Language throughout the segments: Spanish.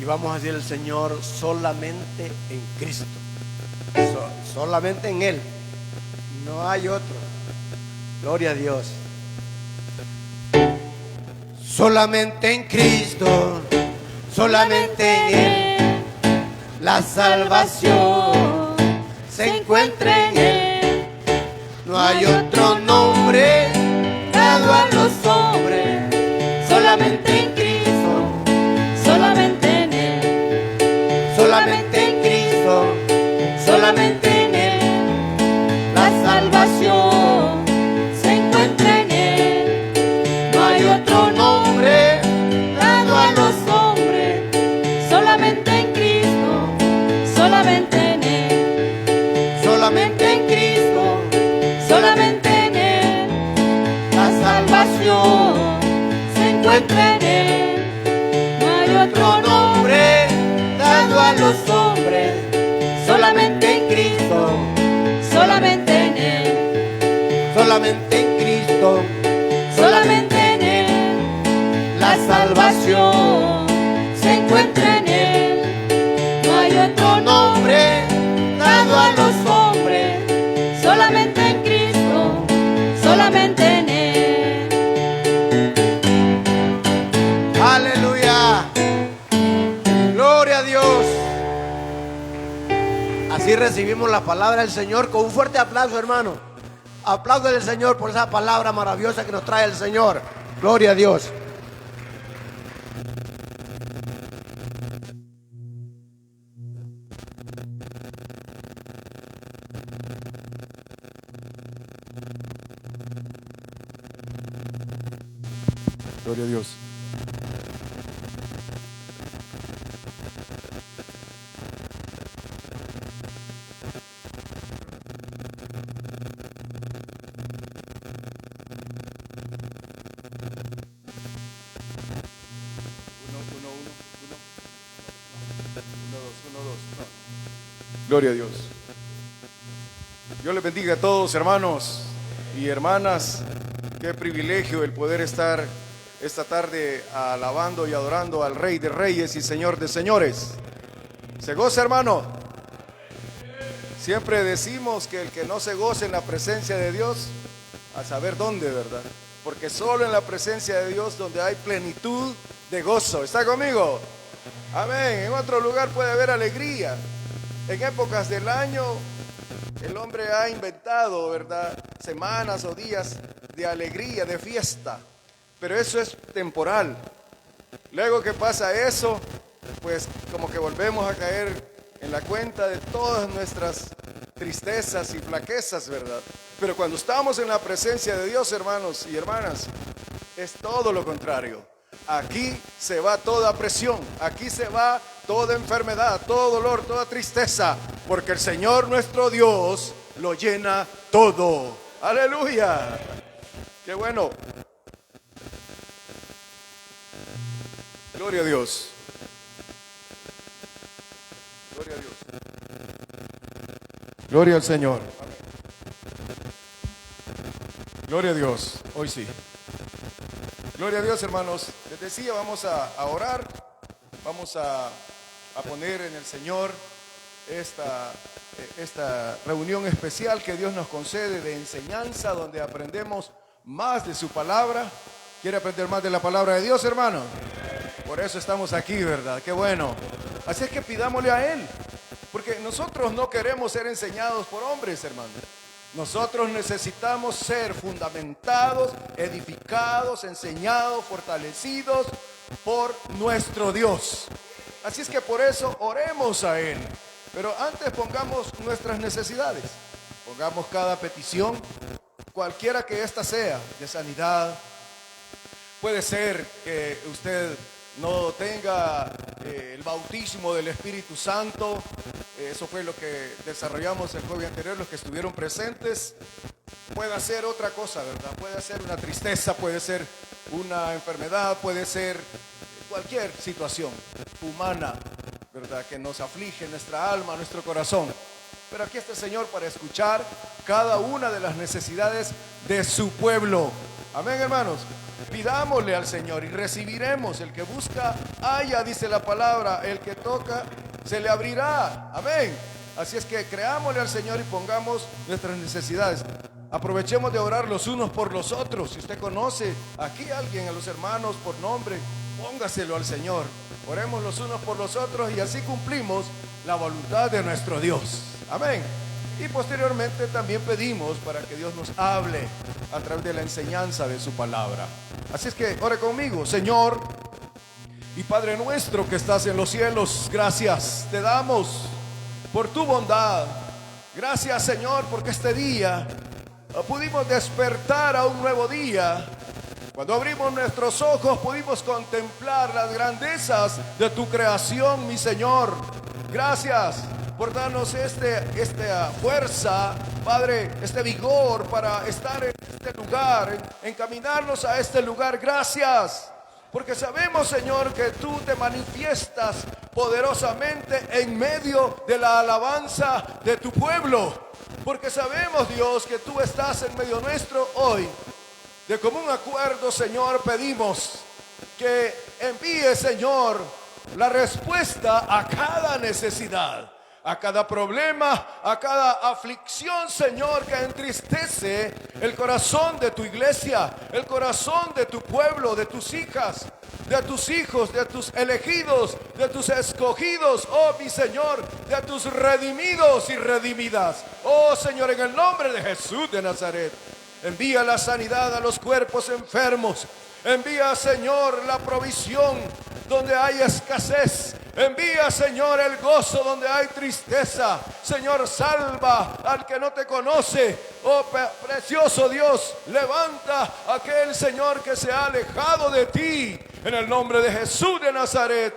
Y vamos a decir al Señor: solamente en Cristo, solamente en Él, no hay otro. Gloria a Dios. Solamente en Cristo, solamente en Él, la salvación se encuentra en Él. No hay otro nombre dado a los hombres, solamente en Cristo, solamente en Él, solamente en Cristo, solamente en Él, la salvación se encuentra en Él. No hay otro nombre dado a los hombres, solamente en Cristo, solamente en Él, solamente en Cristo, solamente en Él, la salvación se encuentra en Él. No hay otro nombre dado a los hombres, solamente en Cristo, solamente en Él, solamente en Cristo, solamente en Él, la salvación se encuentra en Él. No hay otro nombre dado a los hombres, solamente en Cristo, solamente en Él. Aleluya, gloria a Dios. Así recibimos la palabra del Señor con un fuerte aplauso, hermano. Aplauso del Señor por esa palabra maravillosa que nos trae el Señor. Gloria a Dios. Gloria a Dios. Gloria a Dios. Dios les bendiga a todos, hermanos y hermanas. Qué privilegio el poder estar esta tarde alabando y adorando al Rey de Reyes y Señor de Señores. ¿Se goza, hermano? Siempre decimos que el que no se goce en la presencia de Dios, a saber dónde, ¿verdad? Porque solo en la presencia de Dios donde hay plenitud de gozo. ¿Está conmigo? Amén. En otro lugar puede haber alegría. En épocas del año el hombre ha inventado, ¿verdad?, semanas o días de alegría, de fiesta. Pero eso es temporal. Luego que pasa eso, pues como que volvemos a caer en la cuenta de todas nuestras tristezas y flaquezas, ¿verdad? Pero cuando estamos en la presencia de Dios, hermanos y hermanas, es todo lo contrario. Aquí se va toda presión, aquí se va toda enfermedad, todo dolor, toda tristeza, porque el Señor nuestro Dios lo llena todo. ¡Aleluya! ¡Qué bueno! Gloria a Dios. Gloria a Dios. Gloria al Señor. Gloria a Dios. Hoy sí. Gloria a Dios, hermanos. Les decía, vamos a orar. Vamos a poner en el Señor esta reunión especial que Dios nos concede de enseñanza, donde aprendemos más de su palabra. ¿Quiere aprender más de la palabra de Dios, hermano? Por eso estamos aquí, ¿verdad? Qué bueno. Así es que pidámosle a Él, porque nosotros no queremos ser enseñados por hombres, hermano. Nosotros necesitamos ser fundamentados, edificados, enseñados, fortalecidos por nuestro Dios. Así es que por eso oremos a Él. Pero antes pongamos nuestras necesidades. Pongamos cada petición, cualquiera que ésta sea, de sanidad. Puede ser que usted no tenga el bautismo del Espíritu Santo. Eso fue lo que desarrollamos el jueves anterior, los que estuvieron presentes. Puede ser otra cosa, ¿verdad? Puede ser una tristeza, puede ser una enfermedad, puede ser cualquier situación humana, ¿verdad?, que nos aflige nuestra alma, nuestro corazón. Pero aquí está el Señor para escuchar cada una de las necesidades de su pueblo. Amén, hermanos. Pidámosle al Señor y recibiremos. El que busca, halla, dice la palabra. El que toca, se le abrirá. Amén. Así es que creámosle al Señor y pongamos nuestras necesidades. Aprovechemos de orar los unos por los otros. Si usted conoce aquí a alguien, a los hermanos por nombre, póngaselo al Señor. Oremos los unos por los otros y así cumplimos la voluntad de nuestro Dios. Amén. Y posteriormente también pedimos para que Dios nos hable a través de la enseñanza de su palabra. Así es que ore conmigo. Señor y Padre nuestro que estás en los cielos, gracias te damos por tu bondad. Gracias, Señor, porque este día pudimos despertar a un nuevo día. Cuando abrimos nuestros ojos pudimos contemplar las grandezas de tu creación, mi Señor. Gracias por darnos esta fuerza, Padre, este vigor para estar en este lugar, encaminarnos a este lugar. Gracias, porque sabemos, Señor, que tú te manifiestas poderosamente en medio de la alabanza de tu pueblo. Porque sabemos, Dios, que tú estás en medio nuestro hoy. De común acuerdo, Señor, pedimos que envíe, Señor, la respuesta a cada necesidad, a cada problema, a cada aflicción, Señor, que entristece el corazón de tu iglesia, el corazón de tu pueblo, de tus hijas, de tus hijos, de tus elegidos, de tus escogidos, oh mi Señor, de tus redimidos y redimidas. Oh Señor, en el nombre de Jesús de Nazaret, envía la sanidad a los cuerpos enfermos. Envía, Señor, la provisión donde hay escasez. Envía, Señor, el gozo donde hay tristeza. Señor, salva al que no te conoce. Oh, precioso Dios, levanta a aquel, Señor, que se ha alejado de ti. En el nombre de Jesús de Nazaret,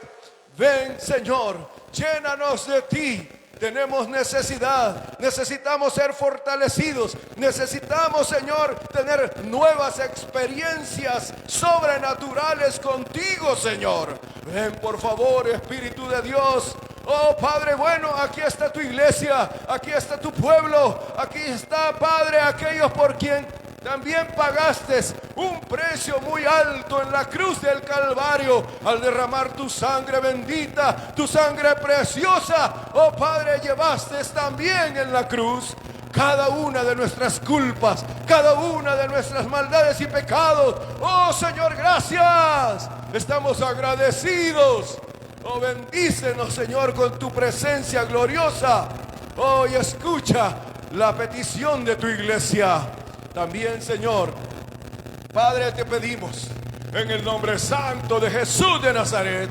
ven, Señor, llénanos de ti. Tenemos necesidad, necesitamos ser fortalecidos, necesitamos, Señor, tener nuevas experiencias sobrenaturales contigo, Señor. Ven, por favor, Espíritu de Dios. Oh, Padre bueno, aquí está tu iglesia, aquí está tu pueblo, aquí está, Padre, aquellos por quien también pagaste un precio muy alto en la cruz del Calvario al derramar tu sangre bendita, tu sangre preciosa. Oh Padre, llevaste también en la cruz cada una de nuestras culpas, cada una de nuestras maldades y pecados. Oh Señor, gracias. Estamos agradecidos. Oh, bendícenos, Señor, con tu presencia gloriosa. Oh, y escucha la petición de tu iglesia. También, Señor, Padre, te pedimos en el nombre santo de Jesús de Nazaret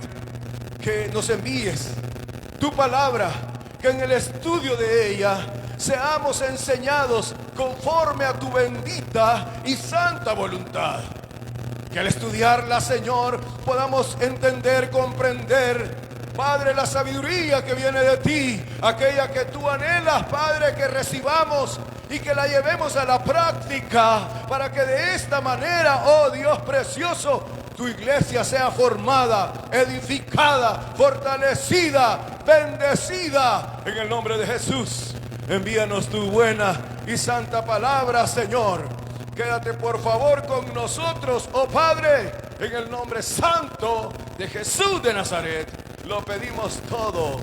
que nos envíes tu palabra, que en el estudio de ella seamos enseñados conforme a tu bendita y santa voluntad. Que al estudiarla, Señor, podamos entender, comprender, Padre, la sabiduría que viene de ti, aquella que tú anhelas, Padre, que recibamos y que la llevemos a la práctica, para que de esta manera, oh Dios precioso, tu iglesia sea formada, edificada, fortalecida, bendecida, en el nombre de Jesús. Envíanos tu buena y santa palabra, Señor. Quédate por favor con nosotros, oh Padre, en el nombre santo de Jesús de Nazaret. Lo pedimos todo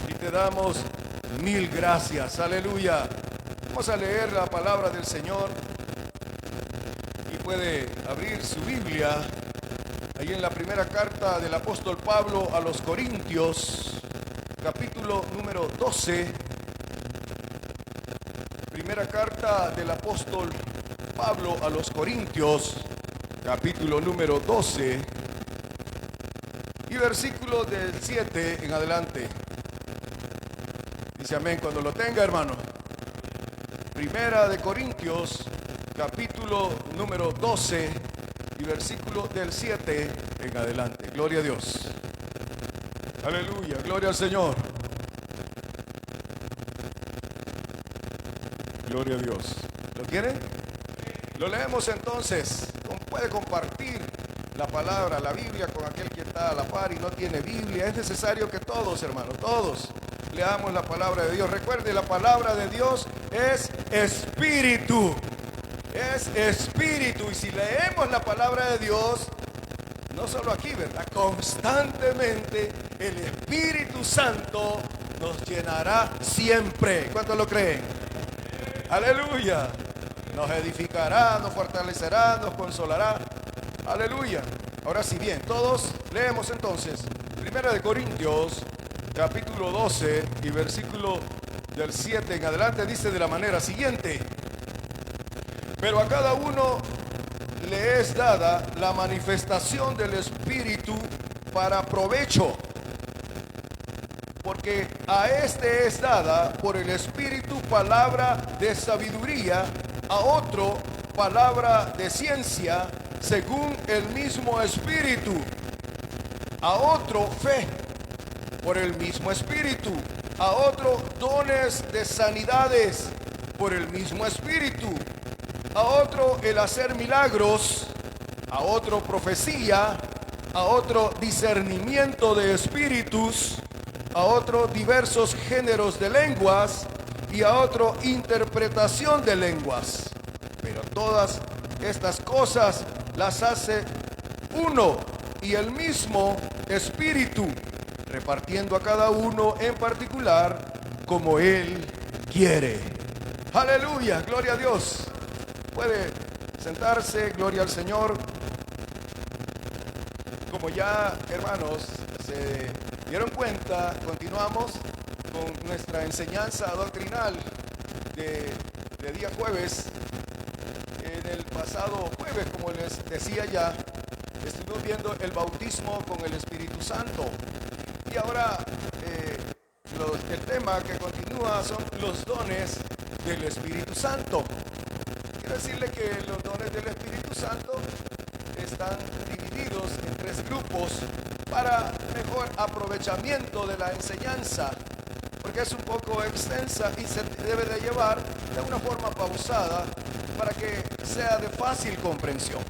y te damos mil gracias. Aleluya. Vamos a leer la palabra del Señor y puede abrir su Biblia ahí en la primera carta del apóstol Pablo a los Corintios, capítulo número 12. Primera carta del apóstol Pablo a los Corintios, capítulo número 12 y versículo del 7 en adelante. Dice amén cuando lo tenga, hermano. Primera de Corintios, capítulo número 12 y versículo del 7 en adelante. Gloria a Dios. Aleluya, gloria al Señor. Gloria a Dios. ¿Lo quieren? Lo leemos entonces. Puede compartir la palabra, la Biblia, con aquel que está a la par y no tiene Biblia. Es necesario que todos, hermanos, todos leamos la palabra de Dios. Recuerde, la palabra de Dios es espíritu. es espíritu. Y si leemos la palabra de Dios, no solo aquí, ¿verdad? Constantemente el Espíritu Santo nos llenará siempre. ¿Cuántos lo creen? Aleluya. Nos edificará, nos fortalecerá, nos consolará. Aleluya. Ahora sí, bien, todos leemos entonces 1 de Corintios capítulo 12 y versículo del 7 en adelante, dice de la manera siguiente: pero a cada uno le es dada la manifestación del Espíritu para provecho, porque a este es dada por el Espíritu palabra de sabiduría, a otro palabra de ciencia según el mismo Espíritu, a otro fe por el mismo Espíritu, a otro dones de sanidades por el mismo Espíritu, a otro el hacer milagros, a otro profecía, a otro discernimiento de espíritus, a otro diversos géneros de lenguas y a otro interpretación de lenguas. Pero todas estas cosas las hace uno y el mismo Espíritu, repartiendo a cada uno en particular como Él quiere. Aleluya, gloria a Dios. Puede sentarse, gloria al Señor. Como ya, hermanos, se dieron cuenta, continuamos con nuestra enseñanza doctrinal de día jueves. En el pasado jueves, como les decía ya, estuvimos viendo el bautismo con el Espíritu Santo. Y ahora el tema que continúa son los dones del Espíritu Santo. Quiero decirle que los dones del Espíritu Santo están divididos en 3 grupos para mejor aprovechamiento de la enseñanza, porque es un poco extensa y se debe de llevar de una forma pausada para que sea de fácil comprensión.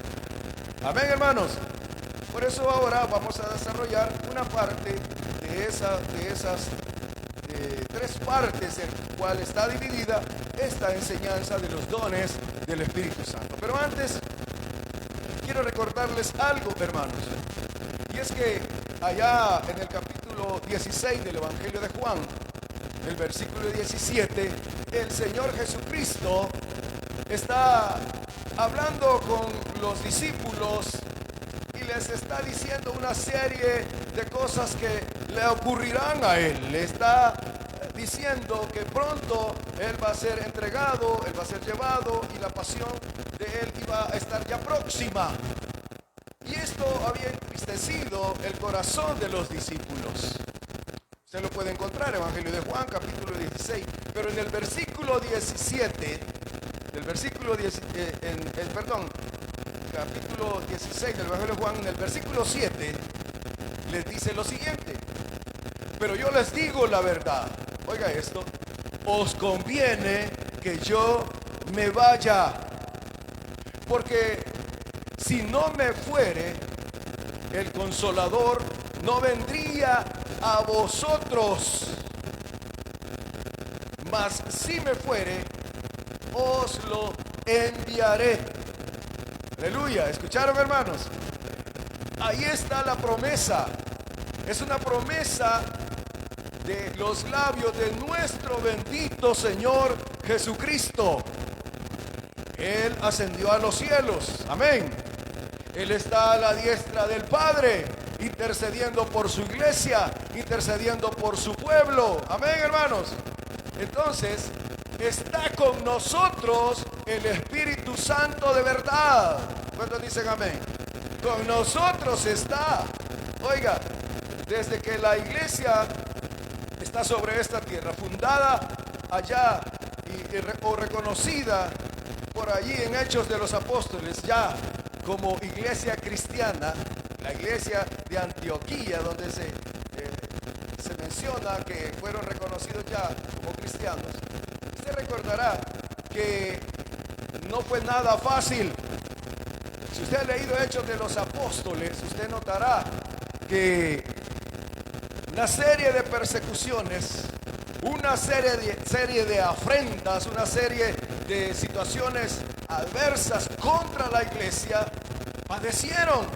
Amén, hermanos. Por eso ahora vamos a desarrollar una parte de esas 3 partes en la cual está dividida esta enseñanza de los dones del Espíritu Santo. Pero antes quiero recordarles algo, hermanos, y es que allá en el capítulo 16 del Evangelio de Juan, el versículo 17, el Señor Jesucristo está hablando con los discípulos y les está diciendo una serie de cosas que le ocurrirán a Él. Le está diciendo que pronto Él va a ser entregado, Él va a ser llevado y la pasión de Él iba a estar ya próxima. Y esto había entristecido el corazón de los discípulos. Usted lo puede encontrar en Evangelio de Juan, capítulo 16. Pero en el versículo 17, capítulo 16 del Evangelio de Juan, en el versículo 7, les dice lo siguiente: pero yo les digo la verdad. Oiga esto: os conviene que yo me vaya, porque si no me fuere, el Consolador no vendría a vosotros, mas si me fuere, os lo enviaré. Aleluya, ¿escucharon, hermanos? Ahí está la promesa. Es una promesa de los labios de nuestro bendito Señor Jesucristo. Él ascendió a los cielos. Amén. Él está a la diestra del Padre, intercediendo por su iglesia, intercediendo por su pueblo. Amén, hermanos. Entonces, está con nosotros el Espíritu Santo de verdad. ¿Cuántos dicen amén? Con nosotros está. Oiga, desde que la iglesia está sobre esta tierra, fundada allá o reconocida por allí en Hechos de los Apóstoles, ya como iglesia cristiana, la iglesia de Antioquía, donde se menciona que fueron reconocidos ya como cristianos. Usted recordará que no fue nada fácil. Si usted ha leído Hechos de los Apóstoles, usted notará que una serie de persecuciones, una serie de afrentas, una serie de situaciones adversas contra la iglesia, padecieron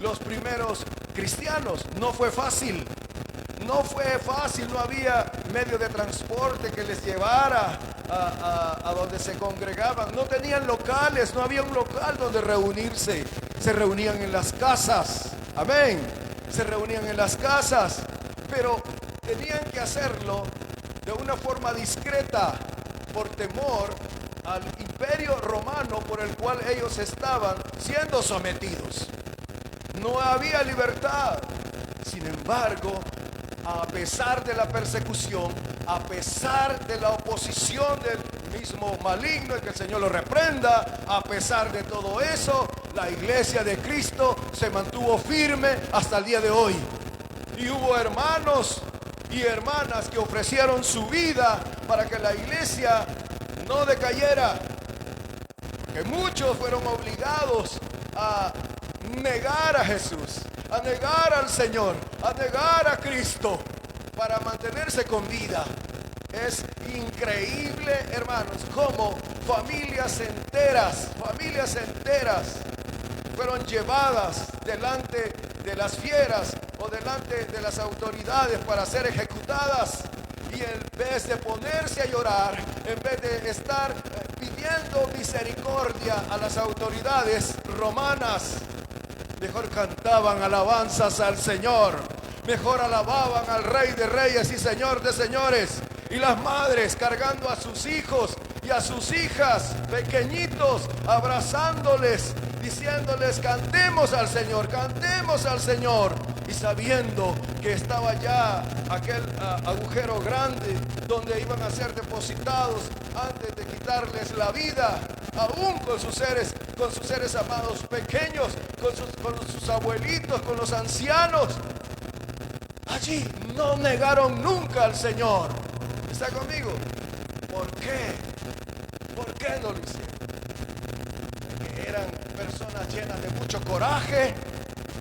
los primeros cristianos. No fue fácil. No fue fácil, no había medio de transporte que les llevara a donde se congregaban. No tenían locales, no había un local donde reunirse. Se reunían en las casas. Amén. Se reunían en las casas, pero tenían que hacerlo de una forma discreta por temor al imperio romano por el cual ellos estaban siendo sometidos. No había libertad. Sin embargo, a pesar de la persecución, a pesar de la oposición del mismo maligno, y que el Señor lo reprenda, a pesar de todo eso, la iglesia de Cristo se mantuvo firme hasta el día de hoy. Y hubo hermanos y hermanas que ofrecieron su vida para que la iglesia no decayera, que muchos fueron obligados a negar a Jesús, a negar al Señor, a negar a Cristo para mantenerse con vida. Es increíble, hermanos, cómo familias enteras fueron llevadas delante de las fieras o delante de las autoridades para ser ejecutadas. Y en vez de ponerse a llorar, en vez de estar pidiendo misericordia a las autoridades romanas, mejor cantaban alabanzas al Señor, mejor alababan al Rey de Reyes y Señor de Señores. Y las madres cargando a sus hijos y a sus hijas pequeñitos, abrazándoles, diciéndoles: cantemos al Señor, cantemos al Señor. Y sabiendo que estaba ya aquel agujero grande donde iban a ser depositados antes de quitarles la vida, aún con sus seres amados pequeños, con sus abuelitos, con los ancianos. Allí no negaron nunca al Señor. ¿Está conmigo? ¿Por qué? ¿Por qué no lo hicieron? Porque eran personas llenas de mucho coraje.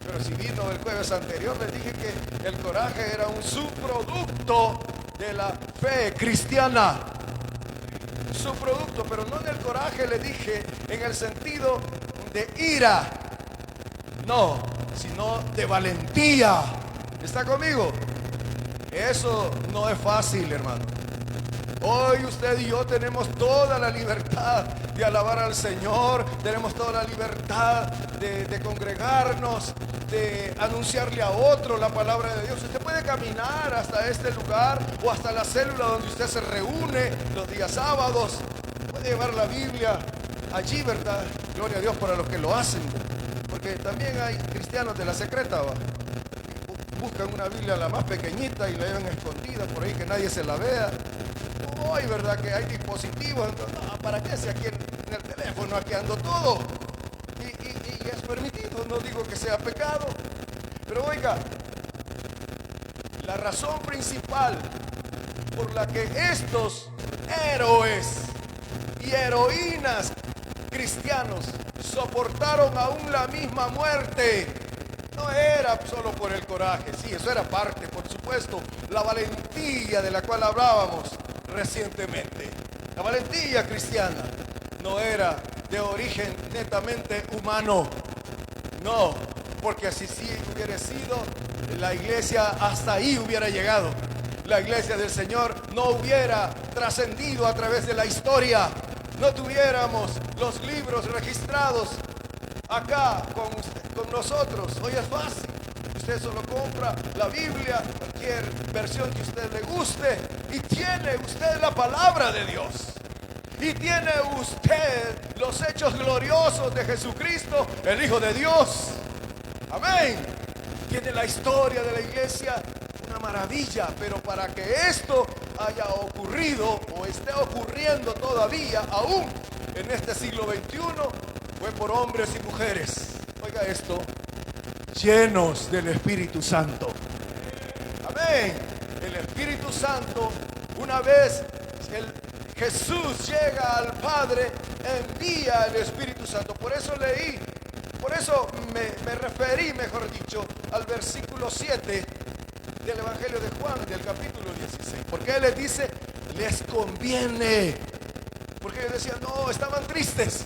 Pero si vino el jueves anterior, les dije que el coraje era un subproducto de la fe cristiana. Subproducto, pero no del coraje, le dije, en el sentido de ira. No, sino de valentía. ¿Está conmigo? Eso no es fácil, hermano. Hoy usted y yo tenemos toda la libertad de alabar al Señor, tenemos toda la libertad de congregarnos, de anunciarle a otro la palabra de Dios. Usted puede caminar hasta este lugar o hasta la célula donde usted se reúne los días sábados. Puede llevar la Biblia allí, ¿verdad? Gloria a Dios para los que lo hacen, porque también hay cristianos de la secreta, ¿va? Buscan una Biblia la más pequeñita y la llevan escondida por ahí que nadie se la vea. Hoy, ¿verdad? Que hay dispositivos. Entonces, no, ¿para qué? Si aquí en el teléfono, aquí ando todo. Y es permitido, no digo que sea pecado. Pero oiga, la razón principal por la que estos héroes y heroínas cristianos soportaron aún la misma muerte, no era solo por el coraje. Sí, eso era parte, por supuesto. La valentía de la cual hablábamos recientemente, la valentía cristiana, no era de origen netamente humano. No, porque así sí hubiera sido, la iglesia hasta ahí hubiera llegado. La iglesia del Señor no hubiera trascendido a través de la historia. No tuviéramos los libros registrados acá con nosotros. Hoy es fácil. Usted solo compra la Biblia, cualquier versión que a usted le guste, y tiene usted la palabra de Dios. Y tiene usted los hechos gloriosos de Jesucristo, el Hijo de Dios. Amén. Tiene la historia de la iglesia, una maravilla. Pero para que esto haya ocurrido o esté ocurriendo todavía aún en este siglo XXI, fue por hombres y mujeres, oiga esto, llenos del Espíritu Santo. Amén. El Espíritu Santo, una vez Jesús llega al Padre, envía el Espíritu Santo. Por eso me referí, mejor dicho, al versículo 7 del Evangelio de Juan, del capítulo 16. Porque Él les dice, les conviene. Porque ellos decían, no, estaban tristes.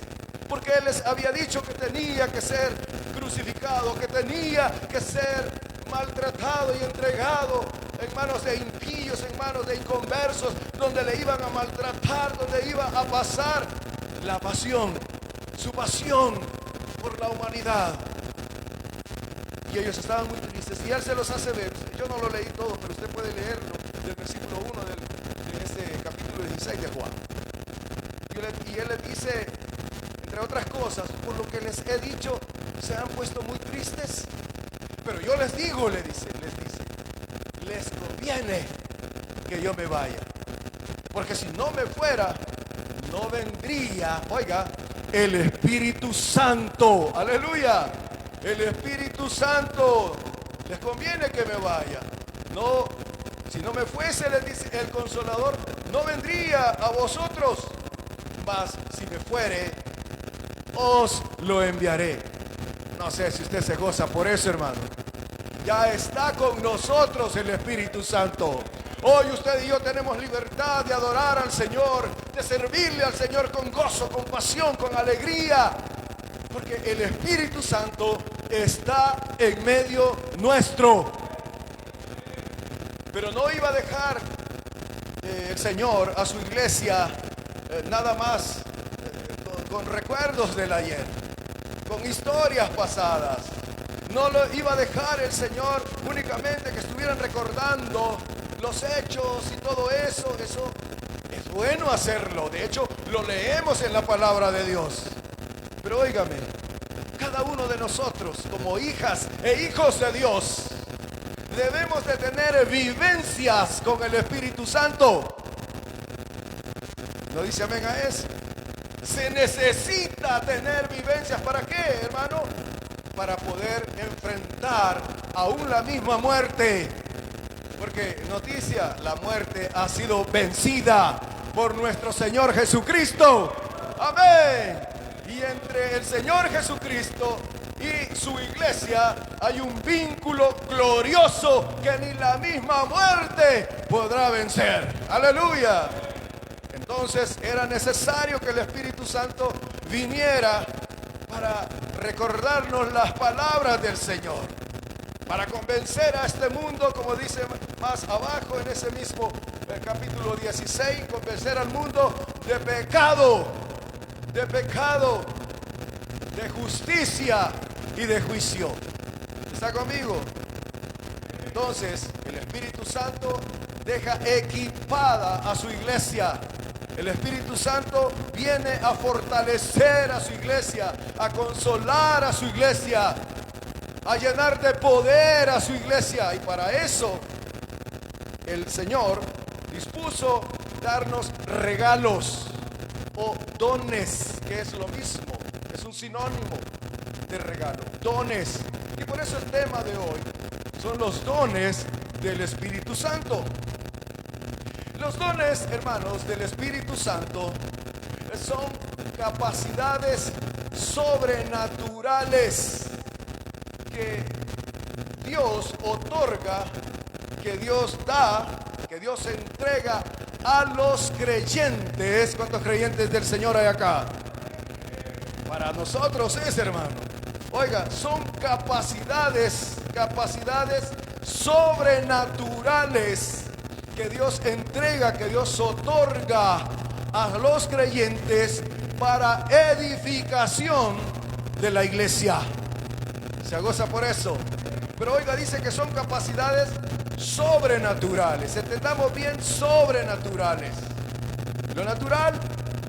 porque Él les había dicho que tenía que ser crucificado, que tenía que ser maltratado y entregado en manos de impíos, en manos de inconversos, donde le iban a maltratar, donde iba a pasar la pasión, su pasión por la humanidad. Y ellos estaban muy tristes y Él se los hace ver. Yo no lo leí todo, pero usted puede leerlo del versículo 1 de este capítulo 16 de Juan. Y Él les dice, entre otras cosas, por lo que les he dicho, se han puesto muy tristes. Pero yo les digo, les dice, les conviene que yo me vaya. Porque si no me fuera, no vendría, oiga, el Espíritu Santo. Aleluya. El Espíritu Santo. Les conviene que me vaya. No, si no me fuese, les dice el Consolador, no vendría a vosotros. Mas si me fuere, os lo enviaré. No sé si usted se goza por eso, hermano. Ya está con nosotros el Espíritu Santo. Hoy usted y yo tenemos libertad de adorar al Señor, de servirle al Señor con gozo, con pasión, con alegría. Porque el Espíritu Santo está en medio nuestro. Pero no iba a dejar el Señor a su iglesia nada más con recuerdos del ayer, con historias pasadas. No lo iba a dejar el Señor únicamente que estuvieran recordando los hechos y todo eso. Eso es bueno hacerlo. De hecho, lo leemos en la palabra de Dios. Pero óigame, cada uno de nosotros, como hijas e hijos de Dios, debemos de tener vivencias con el Espíritu Santo. ¿No dice amén a eso? Se necesita tener vivencias. ¿Para qué, hermano? Para poder enfrentar aún la misma muerte. Porque noticia, la muerte ha sido vencida por nuestro Señor Jesucristo. Amén. Y entre el Señor Jesucristo y su iglesia hay un vínculo glorioso que ni la misma muerte podrá vencer. Aleluya. Entonces era necesario que el Espíritu Santo viniera para recordarnos las palabras del Señor, para convencer a este mundo, como dice más abajo en ese mismo capítulo 16, convencer al mundo de pecado, de justicia y de juicio. ¿Está conmigo? Entonces, el Espíritu Santo deja equipada a su iglesia. El Espíritu Santo viene a fortalecer a su iglesia, a consolar a su iglesia, a llenar de poder a su iglesia. Y para eso el Señor dispuso darnos regalos o dones, que es lo mismo, es un sinónimo de regalo, dones. Y por eso el tema de hoy son los dones del Espíritu Santo. Los dones, hermanos, del Espíritu Santo son capacidades sobrenaturales que Dios otorga, que Dios da, que Dios entrega a los creyentes. ¿Cuántos creyentes del Señor hay acá? Para nosotros es, hermano. Oiga, son capacidades sobrenaturales que Dios entrega, que Dios otorga a los creyentes para edificación de la iglesia. Se goza por eso. Pero oiga, dice que son capacidades sobrenaturales. Entendamos bien, sobrenaturales. Lo natural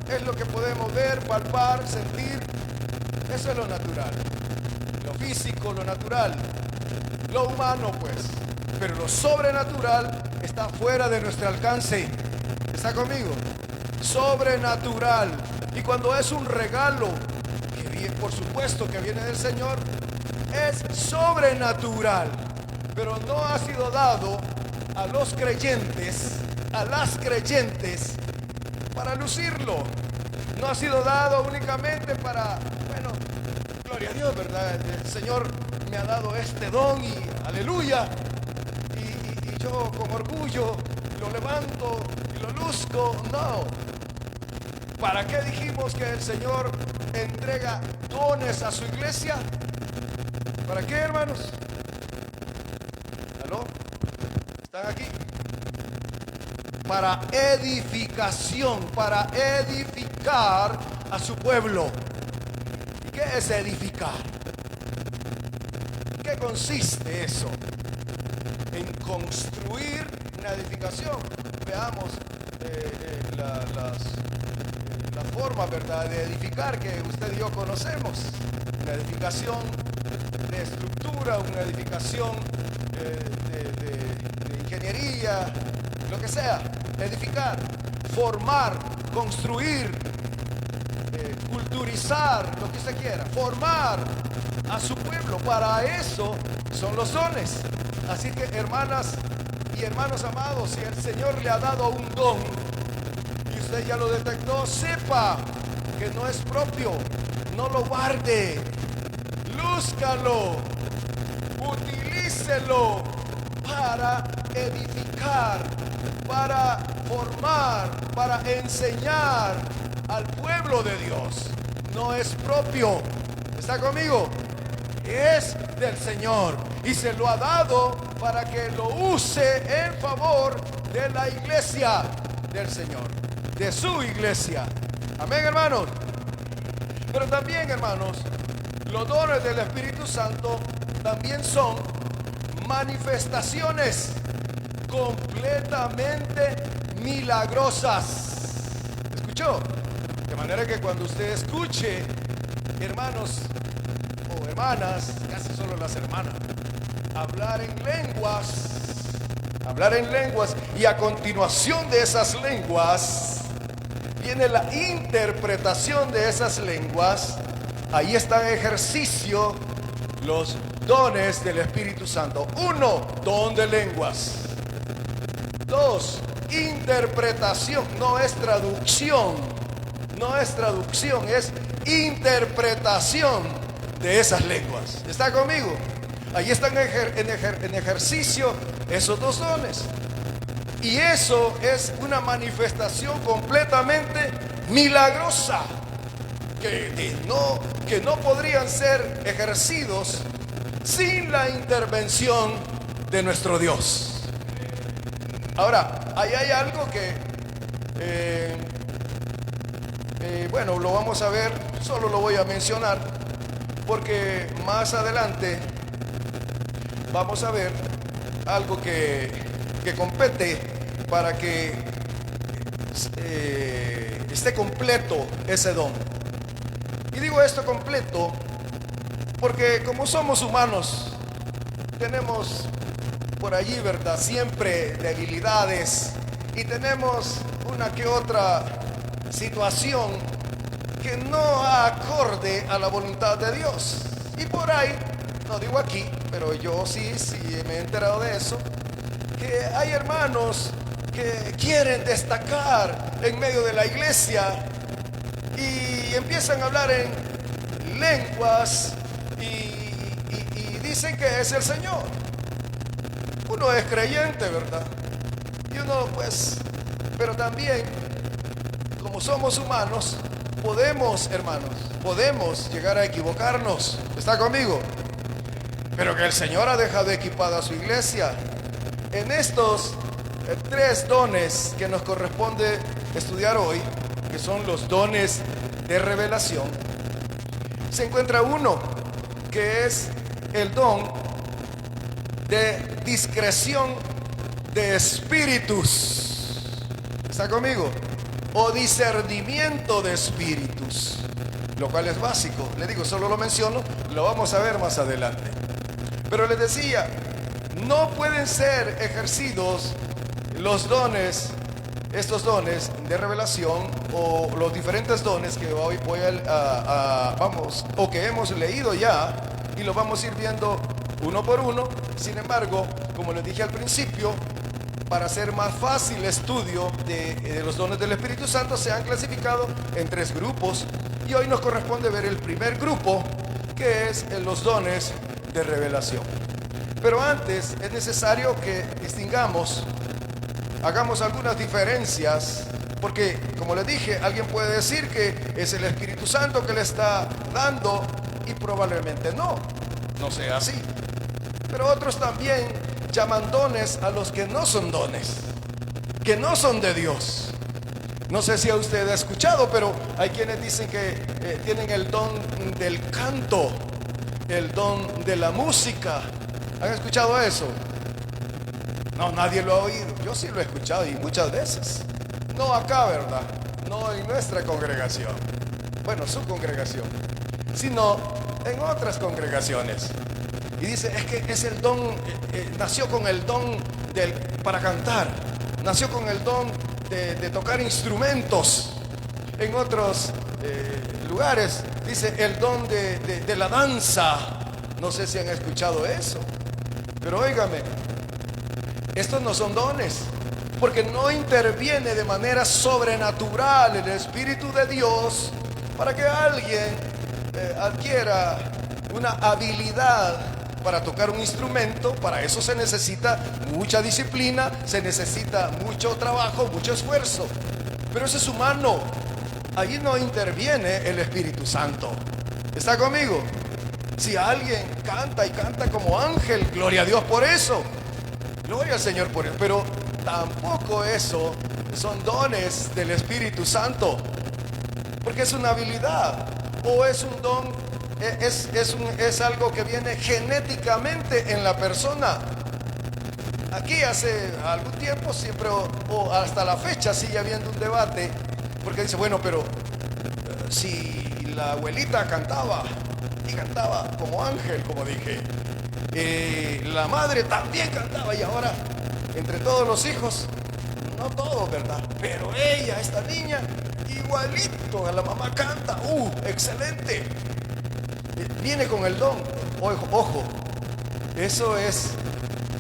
es lo que podemos ver, palpar, sentir. Eso es lo natural. Lo físico, lo natural. Lo humano, pues. Pero lo sobrenatural está fuera de nuestro alcance. ¿Está conmigo? Sobrenatural. Y cuando es un regalo, que viene, por supuesto que viene del Señor, es sobrenatural. Pero no ha sido dado a los creyentes, a las creyentes, para lucirlo. No ha sido dado únicamente para, bueno, gloria a Dios, ¿verdad? El Señor me ha dado este don y aleluya. Y yo con orgullo lo levanto y lo luzco. No. ¿Para qué dijimos que el Señor entrega dones a su iglesia. ¿Para qué, hermanos? ¿Aló? ¿Están aquí? Para edificación, para edificar a su pueblo. ¿Y qué es edificar? ¿Qué consiste eso? En construir una edificación. Veamos la forma, ¿verdad?, de edificar que usted y yo conocemos. Una edificación de estructura, una edificación de ingeniería, lo que sea. Edificar, formar, construir, culturizar, lo que usted quiera. Formar a su pueblo. Para eso son los dones. Así que, hermanas y hermanos amados, si el Señor le ha dado un don y usted ya lo detectó, sepa que no es propio. No lo guarde. Lúzcalo. Utilícelo para edificar, para formar, para enseñar al pueblo de Dios. No es propio. ¿Está conmigo? Es del Señor y se lo ha dado para que lo use en favor de la iglesia del Señor, de su iglesia. Amén, hermanos. Pero también, hermanos, los dones del Espíritu Santo también son manifestaciones completamente milagrosas. ¿Escuchó? De manera que cuando usted escuche, hermanos o hermanas, casi solo las hermanas, hablar en lenguas, y a continuación de esas lenguas viene la interpretación de esas lenguas, ahí está en ejercicio los dones del Espíritu Santo. 1, don de lenguas. 2, interpretación. No es traducción, es interpretación de esas lenguas. ¿Está conmigo? Ahí están en ejercicio esos dos dones. Y eso es una manifestación completamente milagrosa que no podrían ser ejercidos sin la intervención de nuestro Dios. Ahora, ahí hay algo que bueno, lo vamos a ver, solo lo voy a mencionar porque más adelante vamos a ver algo que compete para que esté completo ese don. Y digo esto completo porque como somos humanos, tenemos por allí, ¿verdad?, siempre debilidades y tenemos una que otra situación que no acorde a la voluntad de Dios. Y por ahí, no digo aquí, pero yo sí me he enterado de eso, que hay hermanos que quieren destacar en medio de la iglesia y empiezan a hablar en lenguas y dicen que es el Señor. Uno es creyente, ¿verdad? Y uno pues, pero también, como somos humanos, podemos, hermanos, podemos llegar a equivocarnos. ¿Está conmigo? Pero que el Señor ha dejado equipada a su iglesia. En estos 3 dones que nos corresponde estudiar hoy, que son los dones de revelación, se encuentra uno que es el don de discreción de espíritus. ¿Está conmigo? O discernimiento de espíritus, lo cual es básico. Le digo, solo lo menciono, lo vamos a ver más adelante. Pero les decía, no pueden ser ejercidos los dones, estos dones de revelación o los diferentes dones que hoy voy vamos, o que hemos leído ya y lo vamos a ir viendo uno por uno. Sin embargo, como les dije al principio, para hacer más fácil el estudio de los dones del Espíritu Santo, se han clasificado en 3 grupos y hoy nos corresponde ver el primer grupo, que es los dones de revelación. Pero antes es necesario que distingamos hagamos algunas diferencias, porque como les dije, alguien puede decir que es el Espíritu Santo que le está dando y probablemente no sea así. Pero otros también llaman dones a los que no son dones, que no son de Dios. No sé si a usted ha escuchado, pero hay quienes dicen que tienen el don del canto, el don de la música. ¿Han escuchado eso? No, nadie lo ha oído. Yo sí lo he escuchado y muchas veces. No acá, ¿verdad? No en nuestra congregación. Bueno, su congregación. Sino en otras congregaciones. Y dice, es que es el don, nació con el don para cantar. Nació con el don de tocar instrumentos. En otros lugares dice el don de la danza. No sé si han escuchado eso. Pero óigame, estos no son dones, porque no interviene de manera sobrenatural el Espíritu de Dios para que alguien adquiera una habilidad para tocar un instrumento. Para eso se necesita mucha disciplina, se necesita mucho trabajo, mucho esfuerzo. Pero eso es humano. Allí no interviene el Espíritu Santo. ¿Está conmigo? Si alguien canta y canta como ángel, gloria a Dios por eso. Gloria al Señor por eso. Pero tampoco eso son dones del Espíritu Santo. Porque es una habilidad o es un don, es algo que viene genéticamente en la persona. Aquí hace algún tiempo siempre o hasta la fecha sigue habiendo un debate, porque dice, bueno, pero si la abuelita cantaba y cantaba como ángel, como dije, la madre también cantaba, y ahora entre todos los hijos, no todos, ¿verdad? Pero ella, esta niña, igualito a la mamá canta, excelente. Viene con el don. Ojo, eso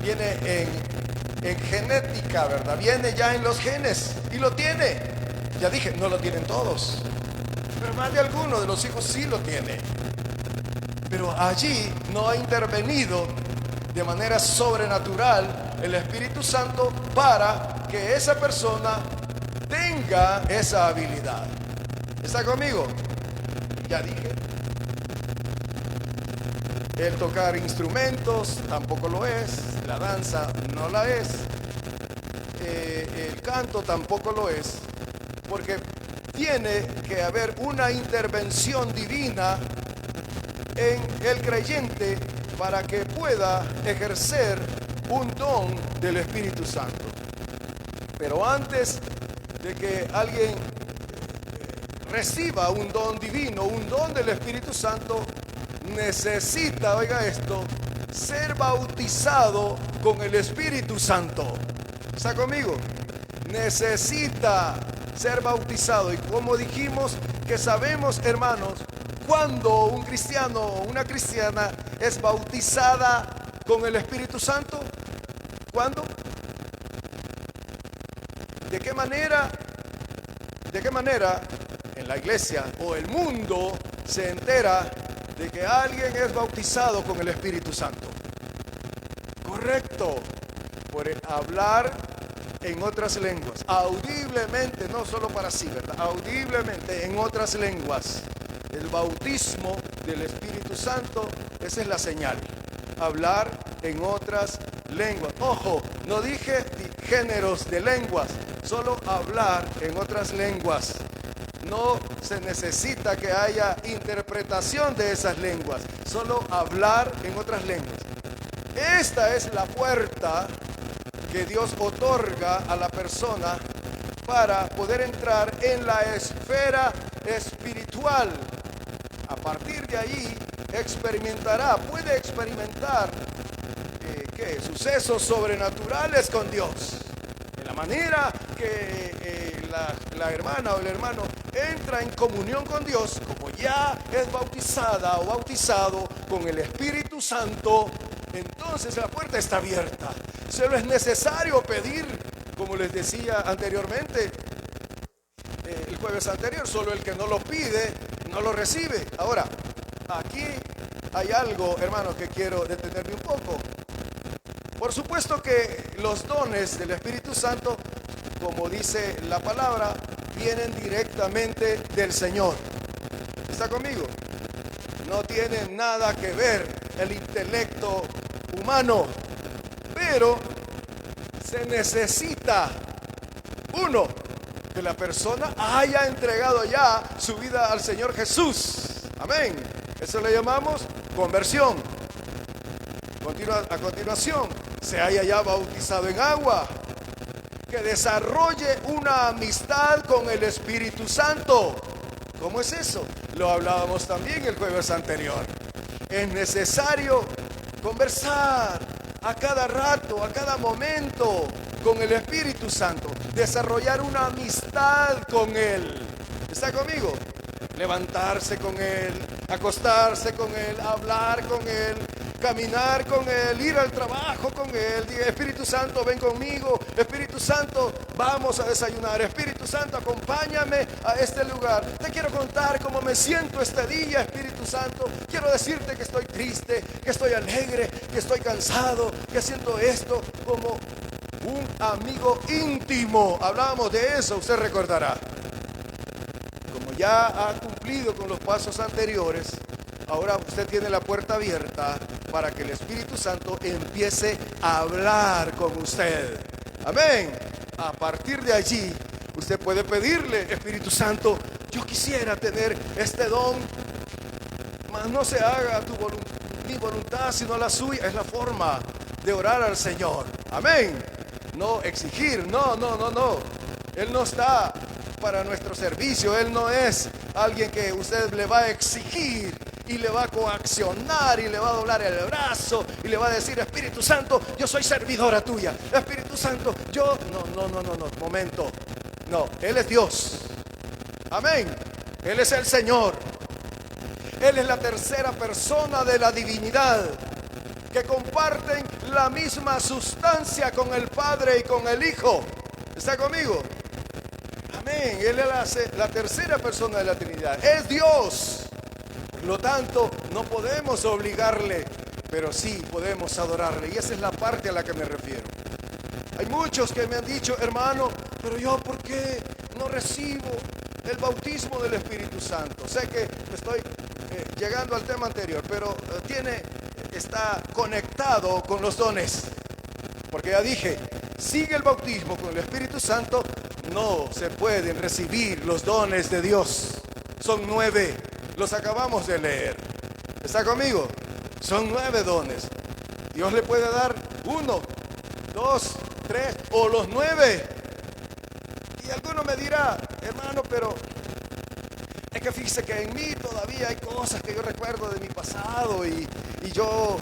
viene en genética, ¿verdad? Viene ya en los genes y lo tiene. Ya dije, no lo tienen todos, pero más de alguno de los hijos sí lo tiene. Pero allí no ha intervenido de manera sobrenatural el Espíritu Santo para que esa persona tenga esa habilidad. ¿Está conmigo? Ya dije. El tocar instrumentos tampoco lo es. La danza no la es. El canto tampoco lo es. Porque tiene que haber una intervención divina en el creyente para que pueda ejercer un don del Espíritu Santo. Pero antes de que alguien reciba un don divino, un don del Espíritu Santo, necesita, oiga esto, ser bautizado con el Espíritu Santo. ¿Está conmigo? Necesita ser bautizado. Y como dijimos, que sabemos, hermanos, cuando un cristiano o una cristiana es bautizada con el Espíritu Santo. ¿Cuándo? ¿De qué manera en la iglesia o el mundo se entera de que alguien es bautizado con el Espíritu Santo? Correcto, por hablar en otras lenguas, audiblemente, no solo para sí, ¿verdad? Audiblemente en otras lenguas. El bautismo del Espíritu Santo, esa es la señal. Hablar en otras lenguas. Ojo, no dije géneros de lenguas, solo hablar en otras lenguas. No se necesita que haya interpretación de esas lenguas, solo hablar en otras lenguas. Esta es la puerta que Dios otorga a la persona para poder entrar en la esfera espiritual. A partir de ahí puede experimentar sucesos sobrenaturales con Dios. De la manera que la hermana o el hermano entra en comunión con Dios, como ya es bautizada o bautizado con el Espíritu Santo, entonces la puerta está abierta. Solo es necesario pedir, como les decía anteriormente, el jueves anterior, solo el que no lo pide, no lo recibe. Ahora, aquí hay algo, hermanos, que quiero detenerme un poco. Por supuesto que los dones del Espíritu Santo, como dice la palabra, vienen directamente del Señor. ¿Está conmigo? No tiene nada que ver el intelecto humano, pero se necesita, uno, que la persona haya entregado ya su vida al Señor Jesús. Amén. Eso le llamamos conversión. A continuación, se haya ya bautizado en agua, que desarrolle una amistad con el Espíritu Santo. ¿Cómo es eso? Lo hablábamos también el jueves anterior. Es necesario conversar a cada rato, a cada momento con el Espíritu Santo, desarrollar una amistad con Él. ¿Está conmigo? Levantarse con Él, acostarse con Él, hablar con Él, caminar con Él, ir al trabajo con Él. Diga: Espíritu Santo, ven conmigo. Espíritu Santo, vamos a desayunar. Espíritu Santo, acompáñame a este lugar. Te quiero contar cómo me siento este día, Espíritu Santo. Quiero decirte que estoy triste, que estoy alegre, que estoy cansado, que siento esto como un amigo íntimo. Hablábamos de eso, usted recordará. Como ya ha cumplido con los pasos anteriores, ahora usted tiene la puerta abierta para que el Espíritu Santo empiece a hablar con usted. Amén. A partir de allí, usted puede pedirle: Espíritu Santo, yo quisiera tener este don, mas no se haga mi voluntad sino la suya. Es la forma de orar al Señor. Amén. No exigir, no. Él no está para nuestro servicio. Él no es alguien que usted le va a exigir y le va a coaccionar y le va a doblar el brazo y le va a decir: Espíritu Santo, yo soy servidora tuya. Espíritu Santo, yo... No, momento. No, Él es Dios. Amén. Él es el Señor. Él es la tercera persona de la divinidad, que comparten la misma sustancia con el Padre y con el Hijo. ¿Está conmigo? Amén. Él es la tercera persona de la Trinidad. Es Dios. Por lo tanto, no podemos obligarle, pero sí podemos adorarle. Y esa es la parte a la que me refiero. Hay muchos que me han dicho: hermano, pero yo, ¿por qué no recibo el bautismo del Espíritu Santo? Sé que estoy llegando al tema anterior, pero está conectado con los dones. Porque ya dije, sigue el bautismo con el Espíritu Santo, no se pueden recibir los dones de Dios. Son 9, los acabamos de leer. ¿Está conmigo? Son 9 dones. Dios le puede dar 1, 2, 3 o los 9. Y alguno me dirá: hermano, pero es que fíjese que en mí todavía hay cosas que yo recuerdo de mi pasado y yo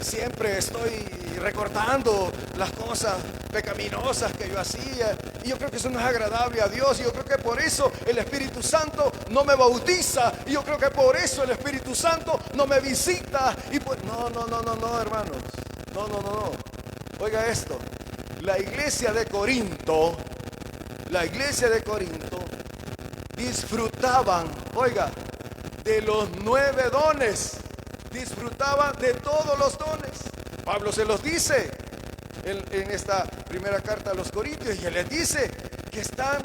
siempre estoy recordando las cosas pecaminosas que yo hacía, y yo creo que eso no es agradable a Dios, y yo creo que por eso el Espíritu Santo no me bautiza, y yo creo que por eso el Espíritu Santo no me visita. Y pues, no, hermanos, no. Oiga esto: la iglesia de Corinto disfrutaban, oiga, de los 9 dones, disfrutaban de todos los dones. Pablo se los dice en esta primera carta a los Corintios, y él les dice que están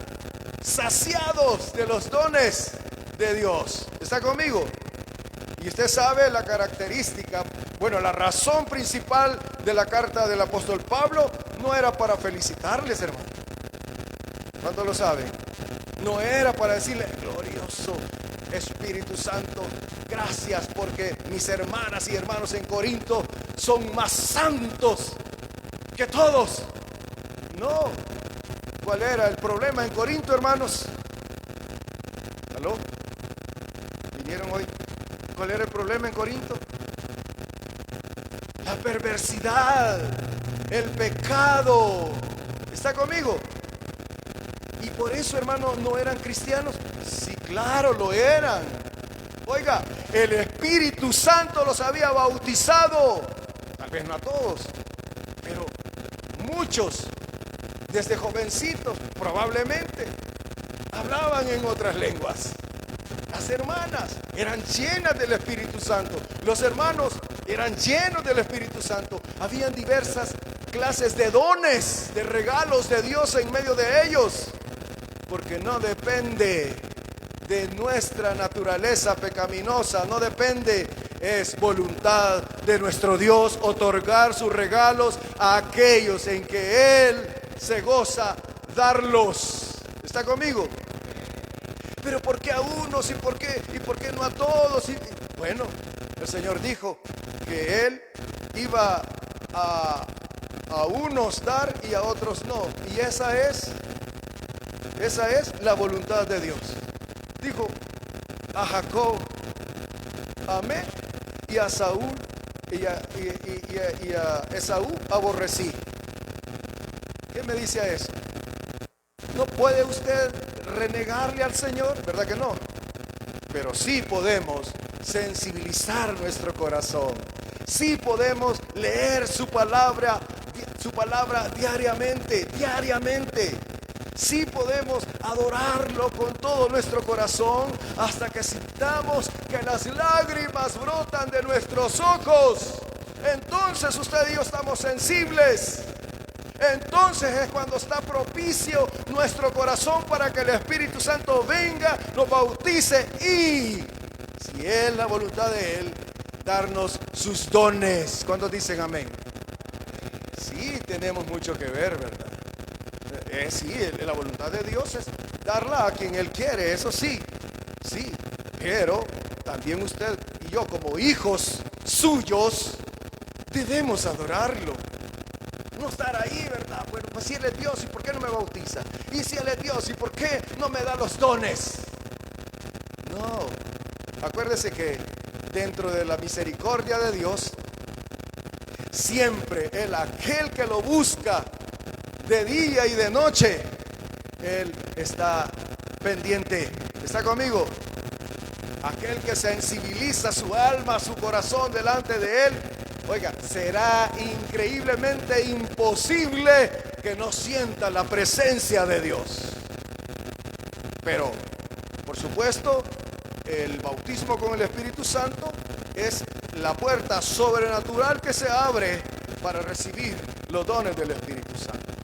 saciados de los dones de Dios. ¿Está conmigo? Y usted sabe la característica, la razón principal de la carta del apóstol Pablo no era para felicitarles, hermano. ¿Cuántos lo saben? No era para decirle: glorioso Espíritu Santo, gracias porque mis hermanas y hermanos en Corinto son más santos que todos. No. ¿Cuál era el problema en Corinto, hermanos? ¿Aló? ¿Vinieron hoy? ¿Cuál era el problema en Corinto? La perversidad, el pecado. ¿Está conmigo? Y por eso, hermano, ¿no eran cristianos? Sí, claro, lo eran. Oiga, el Espíritu Santo los había bautizado. Tal vez no a todos, pero muchos, desde jovencitos, probablemente, hablaban en otras lenguas. Las hermanas eran llenas del Espíritu Santo. Los hermanos eran llenos del Espíritu Santo. Habían diversas clases de dones, de regalos de Dios en medio de ellos, porque no depende de nuestra naturaleza pecaminosa, no depende, es voluntad de nuestro Dios otorgar sus regalos a aquellos en que Él se goza darlos. ¿Está conmigo? Pero ¿por qué a unos y por qué no a todos? Bueno, el Señor dijo que Él iba a unos dar y a otros no. Y esa es la voluntad de Dios. Dijo a Jacob amé, y a Saúl y a Esaú aborrecí. ¿Qué me dice a eso? ¿No puede usted renegarle al Señor? ¿Verdad que no? Pero sí podemos sensibilizar nuestro corazón. Sí podemos leer su palabra diariamente. Sí podemos adorarlo con todo nuestro corazón hasta que sintamos que las lágrimas brotan de nuestros ojos. Entonces usted y yo estamos sensibles. Entonces es cuando está propicio nuestro corazón para que el Espíritu Santo venga, nos bautice y, si es la voluntad de Él, darnos sus dones. ¿Cuántos dicen amén? Sí, tenemos mucho que ver, ¿verdad? Sí, la voluntad de Dios es darla a quien Él quiere, eso sí, pero también usted y yo como hijos suyos debemos adorarlo. No estar ahí, ¿verdad? Bueno, pues si Él es Dios, ¿y por qué no me bautiza? Y si Él es Dios, ¿y por qué no me da los dones? No, acuérdese que dentro de la misericordia de Dios, siempre aquel que lo busca de día y de noche, Él está pendiente. ¿Está conmigo? Aquel que sensibiliza su alma, su corazón delante de Él, oiga, será increíblemente imposible que no sienta la presencia de Dios. Pero, por supuesto, el bautismo con el Espíritu Santo es la puerta sobrenatural que se abre para recibir los dones del Espíritu Santo.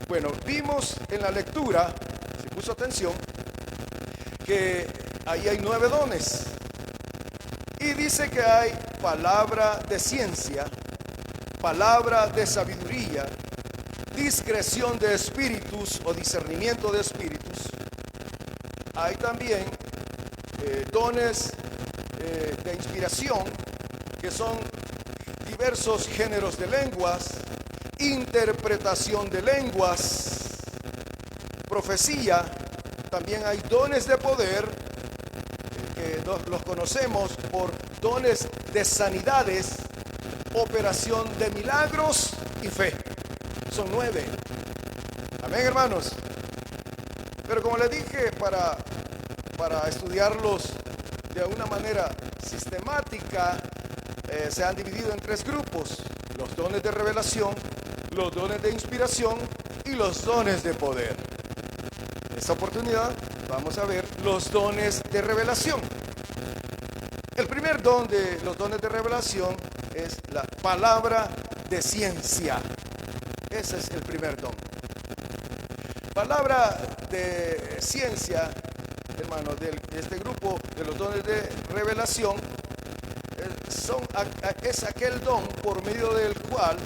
Bueno, vimos en la lectura, si puso atención, que ahí hay 9 dones. Y dice que hay palabra de ciencia, palabra de sabiduría, discreción de espíritus o discernimiento de espíritus. Hay también dones de inspiración, que son diversos géneros de lenguas, interpretación de lenguas, profecía. También hay dones de poder, que los conocemos por dones de sanidades, operación de milagros y fe. Son 9. Amén, hermanos. Pero como les dije, para estudiarlos de una manera sistemática, se han dividido en 3 grupos: los dones de revelación, los dones de inspiración y los dones de poder. En esta oportunidad vamos a ver los dones de revelación. El primer don de los dones de revelación es la palabra de ciencia. Ese es el primer don. Palabra de ciencia, hermano, de este grupo de los dones de revelación, es aquel don por medio del cual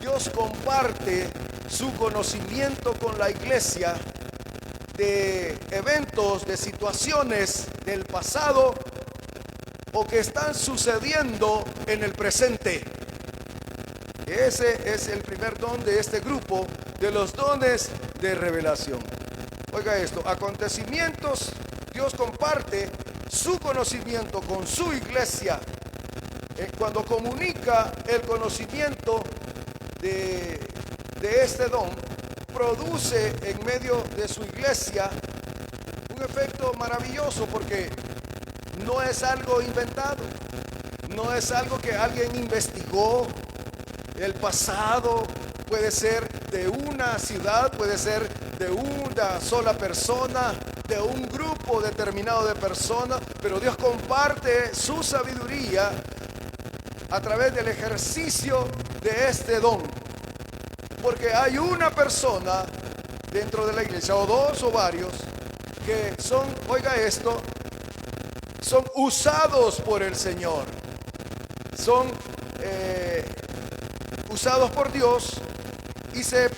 Dios comparte su conocimiento con la iglesia de eventos, de situaciones del pasado o que están sucediendo en el presente. Ese es el primer don de este grupo de los dones de revelación. Oiga esto, acontecimientos, Dios comparte su conocimiento con su iglesia. Cuando comunica el conocimiento de este don, produce en medio de su iglesia un efecto maravilloso, porque no es algo inventado, no es algo que alguien investigó. El pasado puede ser de una ciudad, puede ser de una sola persona, de un grupo determinado de personas, pero Dios comparte su sabiduría a través del ejercicio de este don. Porque hay una persona dentro de la iglesia, o dos o varios, que son, oiga esto, son usados por el Señor. Son usados por Dios y se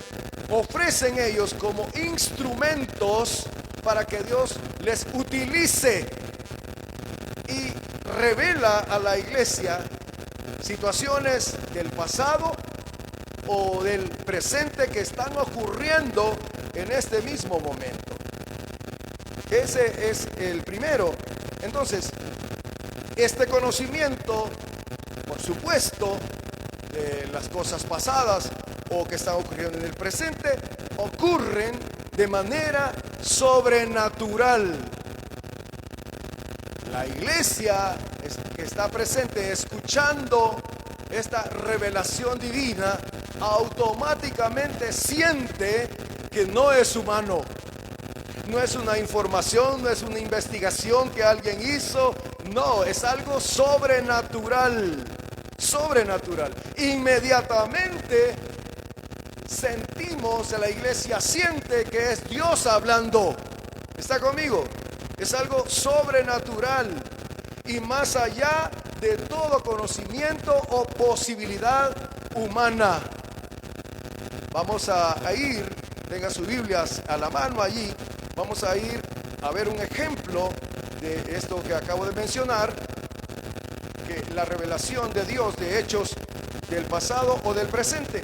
ofrecen ellos como instrumentos para que Dios les utilice y revela a la iglesia situaciones del pasado o del presente que están ocurriendo en este mismo momento. Ese es el primero. Entonces, este conocimiento, por supuesto, de las cosas pasadas o que están ocurriendo en el presente, ocurren de manera sobrenatural. La iglesia que está presente escuchando esta revelación divina automáticamente siente que no es humano, no es una información, no es una investigación que alguien hizo, no, es algo sobrenatural, sobrenatural. Inmediatamente sentimos, la iglesia siente que es Dios hablando. ¿Está conmigo? Es algo sobrenatural y más allá de todo conocimiento o posibilidad humana. Vamos a ir, tenga sus Biblias a la mano allí, vamos a ir a ver un ejemplo de esto que acabo de mencionar, que la revelación de Dios de hechos del pasado o del presente.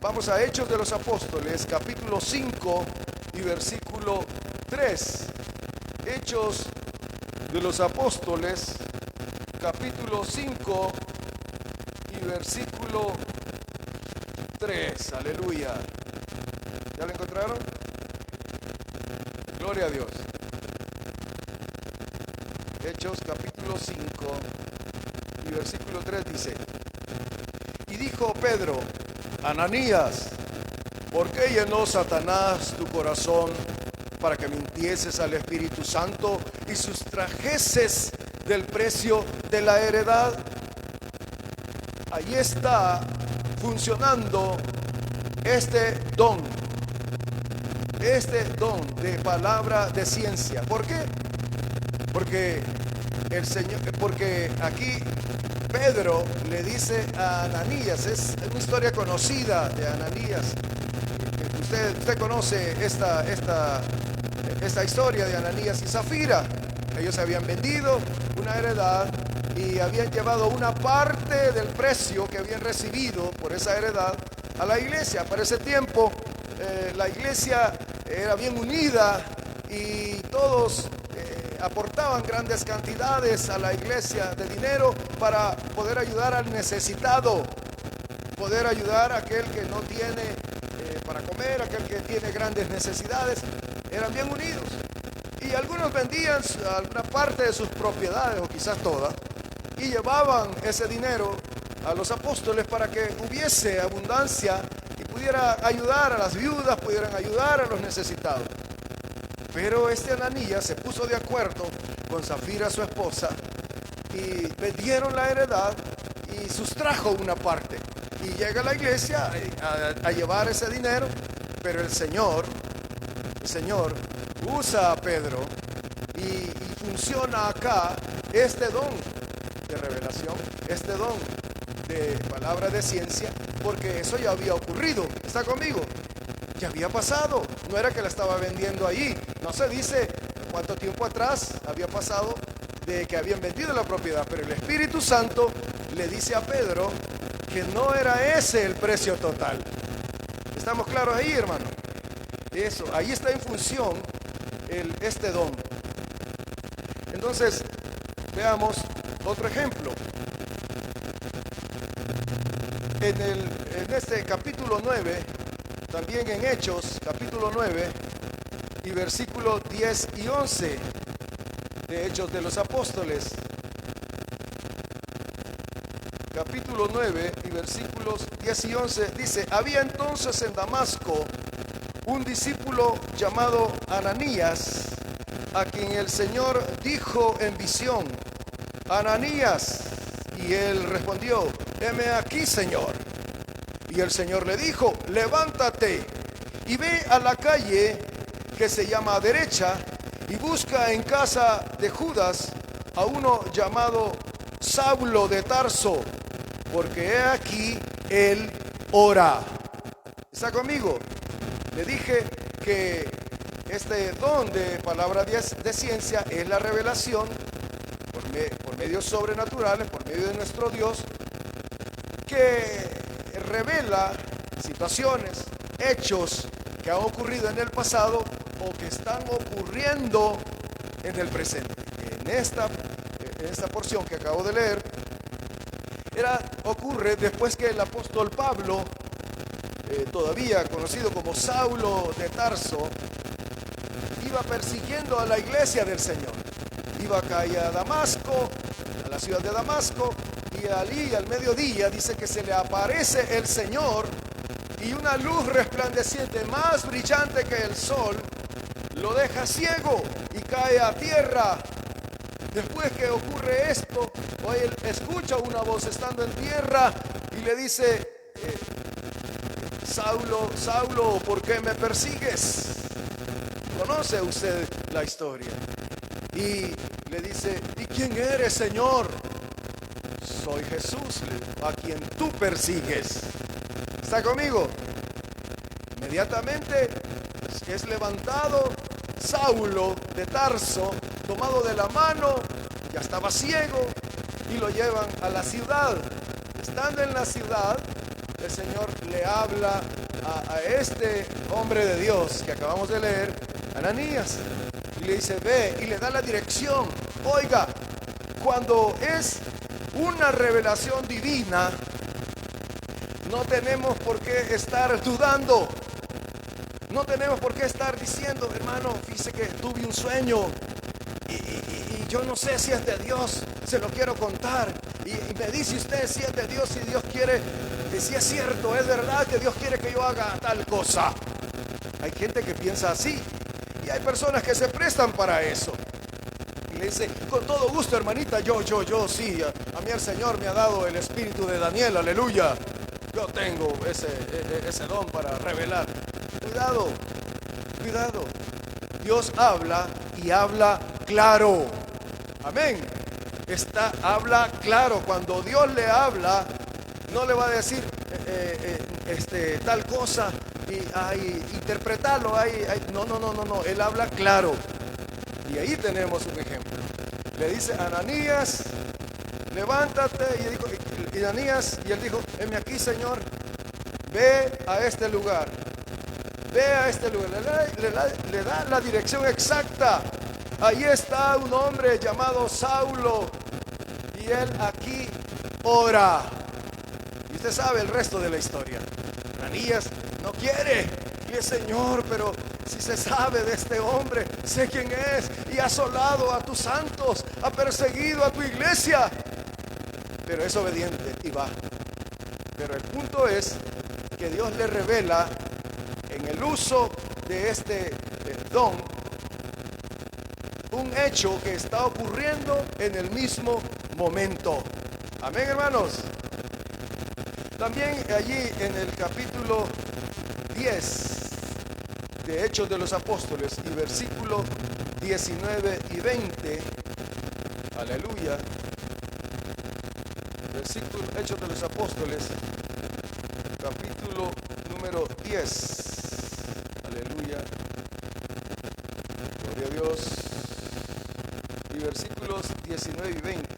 Vamos a Hechos de los Apóstoles, capítulo 5 y versículo 3. Hechos de los Apóstoles, capítulo 5 y versículo 3. Aleluya. ¿Ya lo encontraron? Gloria a Dios. Hechos capítulo 5 y versículo 3 dice: y dijo Pedro, Ananías, ¿por qué llenó Satanás tu corazón para que mintieses al Espíritu Santo y sustrajeses del precio de la heredad? Ahí está funcionando este don de palabra de ciencia. ¿Por qué? Porque aquí Pedro le dice a Ananías, es una historia conocida de Ananías. Usted conoce esta historia de Ananías y Zafira. Ellos habían vendido una heredad y habían llevado una parte del precio que habían recibido por esa heredad a la iglesia. Para ese tiempo la iglesia era bien unida y todos aportaban grandes cantidades a la iglesia de dinero para poder ayudar al necesitado, poder ayudar a aquel que no tiene para comer, aquel que tiene grandes necesidades. Eran bien unidos y algunos vendían alguna parte de sus propiedades o quizás toda y llevaban ese dinero a los apóstoles para que hubiese abundancia y pudiera ayudar a las viudas, pudieran ayudar a los necesitados. Pero este Ananías se puso de acuerdo con Zafira, su esposa, y vendieron la heredad y sustrajo una parte. Y llega a la iglesia a llevar ese dinero, pero el Señor usa a Pedro y funciona acá este don de revelación, este don de palabra de ciencia, porque eso ya había ocurrido. ¿Está conmigo? Ya había pasado, no era que la estaba vendiendo ahí. No se dice cuánto tiempo atrás había pasado de que habían vendido la propiedad, pero el Espíritu Santo le dice a Pedro que no era ese el precio total. ¿Estamos claros ahí, hermano? Eso, ahí está en función este don. Entonces, veamos otro ejemplo. En este capítulo 9, también en Hechos, capítulo 9, y versículos 10 y 11 de Hechos de los Apóstoles. Capítulo 9 y versículos 10 y 11 dice: había entonces en Damasco un discípulo llamado Ananías, a quien el Señor dijo en visión: Ananías. Y él respondió: heme aquí, Señor. Y el Señor le dijo: levántate y ve a la calle que se llama Derecha y busca en casa de Judas a uno llamado Saulo de Tarso, porque he aquí él ora. ¿Está conmigo? Le dije que este don de palabra de ciencia es la revelación por medios sobrenaturales, por medio de nuestro Dios, que revela situaciones, hechos que han ocurrido en el pasado o que están ocurriendo en el presente. En esta porción que acabo de leer, ocurre después que el apóstol Pablo, todavía conocido como Saulo de Tarso, iba persiguiendo a la iglesia del Señor. Iba acá a Damasco, a la ciudad de Damasco, y allí al mediodía dice que se le aparece el Señor y una luz resplandeciente más brillante que el sol lo deja ciego y cae a tierra. Después que ocurre esto, él escucha una voz estando en tierra y le dice: Saulo, Saulo, ¿por qué me persigues? ¿Conoce usted la historia? Y le dice: ¿y quién eres, Señor? Soy Jesús, a quien tú persigues. ¿Está conmigo? Inmediatamente es levantado Saulo de Tarso, tomado de la mano, ya estaba ciego, y lo llevan a la ciudad. Estando en la ciudad, el Señor le habla a este hombre de Dios que acabamos de leer, Ananías, y le dice: ve, y le da la dirección. Oiga, cuando es una revelación divina, no tenemos por qué estar dudando. No tenemos por qué estar diciendo: hermano, fíjese que tuve un sueño y yo no sé si es de Dios, se lo quiero contar. Y me dice usted si es de Dios, si Dios quiere, si es cierto, es verdad que Dios quiere que yo haga tal cosa. Hay gente que piensa así y hay personas que se prestan para eso. Y le dice: con todo gusto, hermanita, yo, sí, a mí el Señor me ha dado el espíritu de Daniel, aleluya. Yo tengo ese don para revelar. Cuidado, cuidado. Dios habla y habla claro. Amén. Habla claro. Cuando Dios le habla, no le va a decir tal cosa y interpretarlo. No. Él habla claro. Y ahí tenemos un ejemplo. Le dice: Ananías, levántate. Y Ananías, y él dijo: heme aquí, Señor, ve a este lugar. Ve a este lugar. Le da la dirección exacta. Ahí está un hombre llamado Saulo y él aquí ora. Y usted sabe el resto de la historia. Ananías no quiere. Y el Señor: pero si se sabe de este hombre, sé quién es, y ha asolado a tus santos, ha perseguido a tu iglesia. Pero es obediente y va. Pero el punto es que Dios le revela en el uso de este don un hecho que está ocurriendo en el mismo momento. Amén, hermanos. También allí en el capítulo 10 de Hechos de los Apóstoles y versículos 19 y 20, aleluya, versículo Hechos de los Apóstoles, capítulo número 10, aleluya, gloria a Dios, y versículos 19 y 20,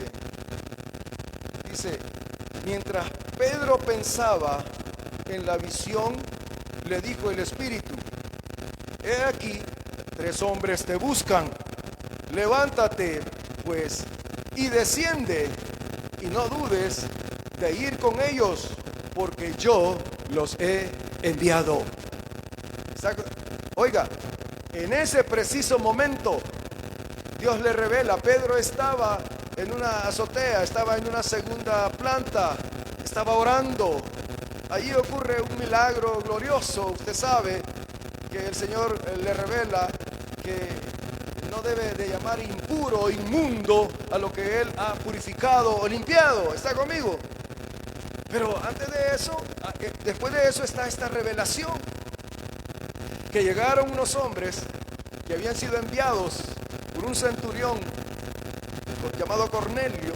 dice: mientras Pedro pensaba en la visión, le dijo el Espíritu: he aquí, 3 hombres te buscan. Levántate, pues, y desciende, y no dudes de ir con ellos, porque yo los he enviado. Oiga, en ese preciso momento, Dios le revela. Pedro estaba en una azotea, estaba en una segunda planta, estaba orando. Allí ocurre un milagro glorioso. Usted sabe que el Señor le revela que no debe de llamar impuro o inmundo a lo que Él ha purificado o limpiado. ¿Está conmigo? Pero antes de eso, después de eso está esta revelación, que llegaron unos hombres que habían sido enviados por un centurión llamado Cornelio,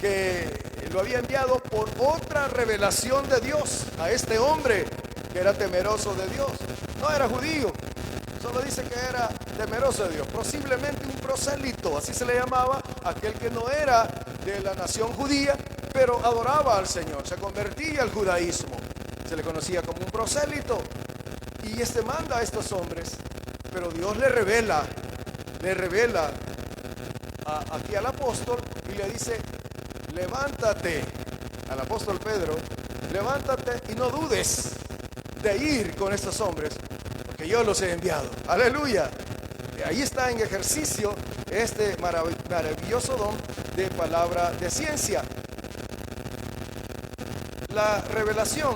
que lo había enviado por otra revelación de Dios a este hombre que era temeroso de Dios. No era judío, solo dice que era temeroso de Dios, posiblemente un prosélito, así se le llamaba, aquel que no era de la nación judía, pero adoraba al Señor, se convertía al judaísmo, se le conocía como un prosélito. Y manda a estos hombres, pero Dios le revela aquí al apóstol y le dice: levántate, al apóstol Pedro, levántate y no dudes de ir con estos hombres, porque yo los he enviado. Aleluya. Ahí está en ejercicio este maravilloso don de palabra de ciencia. La revelación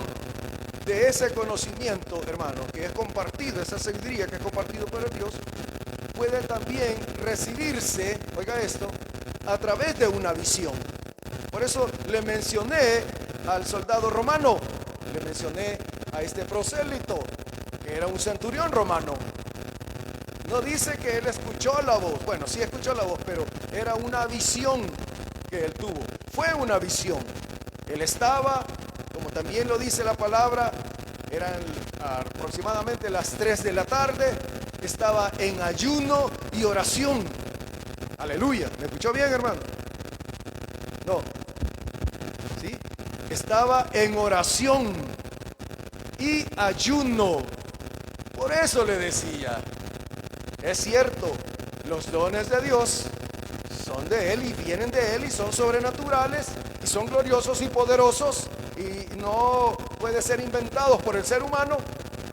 de ese conocimiento, hermano, que es compartido, esa sabiduría que es compartido por Dios, puede también recibirse, oiga esto, a través de una visión. Por eso le mencioné al soldado romano, le mencioné a este prosélito, que era un centurión romano. No dice que él escuchó la voz, bueno, sí escuchó la voz, pero era una visión que él tuvo, fue una visión. Él estaba, como también lo dice la palabra, eran aproximadamente las 3 de la tarde, estaba en ayuno y oración. Aleluya. ¿Me escuchó bien, hermano? No. ¿Sí? Estaba en oración y ayuno. Por eso le decía, es cierto, los dones de Dios son de Él y vienen de Él y son sobrenaturales y son gloriosos y poderosos y no puede ser inventados por el ser humano,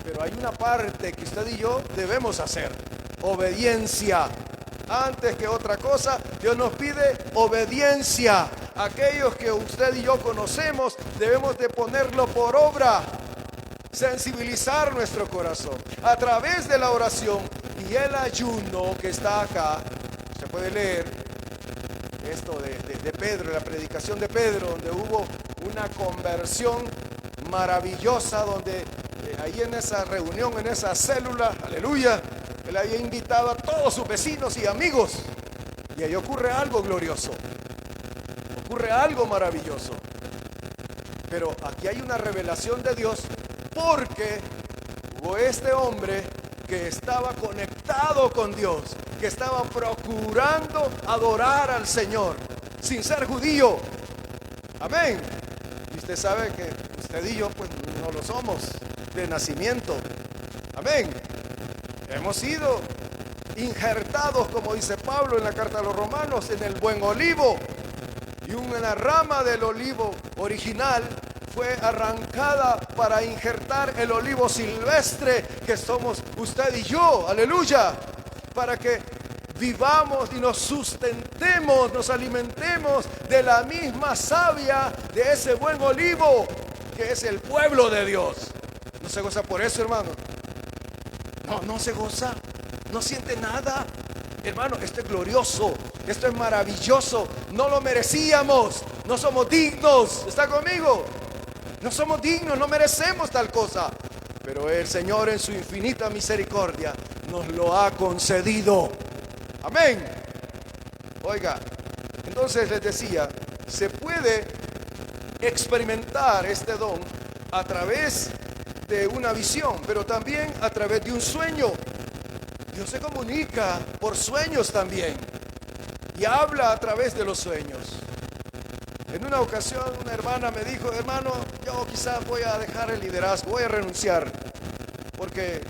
pero hay una parte que usted y yo debemos hacer: obediencia. Antes que otra cosa, Dios nos pide obediencia. Aquellos que usted y yo conocemos, debemos de ponerlo por obra, sensibilizar nuestro corazón a través de la oración y el ayuno que está acá. Se puede leer esto de Pedro, la predicación de Pedro, donde hubo una conversión maravillosa, donde ahí en esa reunión, en esa célula, aleluya, él había invitado a todos sus vecinos y amigos, y ahí ocurre algo glorioso, ocurre algo maravilloso. Pero aquí hay una revelación de Dios, porque hubo este hombre que estaba conectado con Dios, que estaba procurando adorar al Señor sin ser judío. Amén. Y usted sabe que usted y yo pues no lo somos de nacimiento. Amén. Hemos sido injertados, como dice Pablo en la carta a los Romanos, en el buen olivo. Y una rama del olivo original fue arrancada para injertar el olivo silvestre que somos usted y yo. Aleluya. Para que vivamos y nos sustentemos, nos alimentemos de la misma savia de ese buen olivo que es el pueblo de Dios. ¿No se goza por eso, hermano? No se goza, no siente nada. Hermano, esto es glorioso, esto es maravilloso. No lo merecíamos, no somos dignos. ¿Está conmigo? No somos dignos, no merecemos tal cosa. Pero el Señor en su infinita misericordia nos lo ha concedido. Amén. Oiga, entonces les decía, se puede experimentar este don a través de una visión, pero también a través de un sueño. Dios se comunica por sueños también y habla a través de los sueños. En una ocasión una hermana me dijo: hermano, yo quizás voy a dejar el liderazgo, voy a renunciar, porque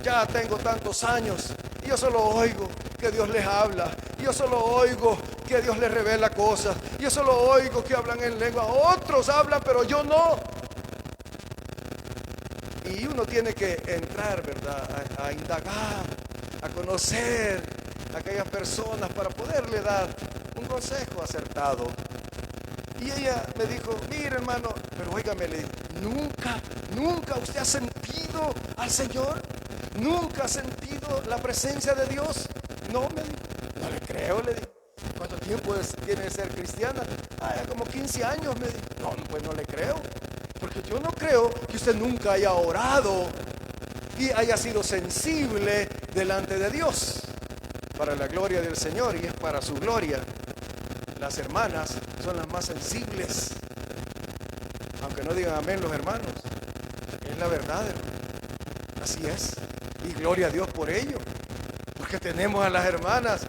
ya tengo tantos años y yo solo oigo que Dios les habla, yo solo oigo que Dios les revela cosas, yo solo oigo que hablan en lengua. Otros hablan, pero yo no. Y uno tiene que entrar, ¿verdad?, a indagar, a conocer a aquellas personas para poderle dar un consejo acertado. Y ella me dijo: mire, hermano, pero óigame, le dije, nunca usted ha sentido al Señor, nunca ha sentido la presencia de Dios. No, me dijo. No le creo, le dije. ¿Cuánto tiempo tiene de ser cristiana? Ah, ya como 15 años, me dijo. No, pues no le creo. Porque yo no creo que usted nunca haya orado y haya sido sensible delante de Dios. Para la gloria del Señor, y es para su gloria. Las hermanas son las más sensibles. Aunque no digan amén los hermanos. Es la verdad, hermano. Así es. Y gloria a Dios por ello. Porque tenemos a las hermanas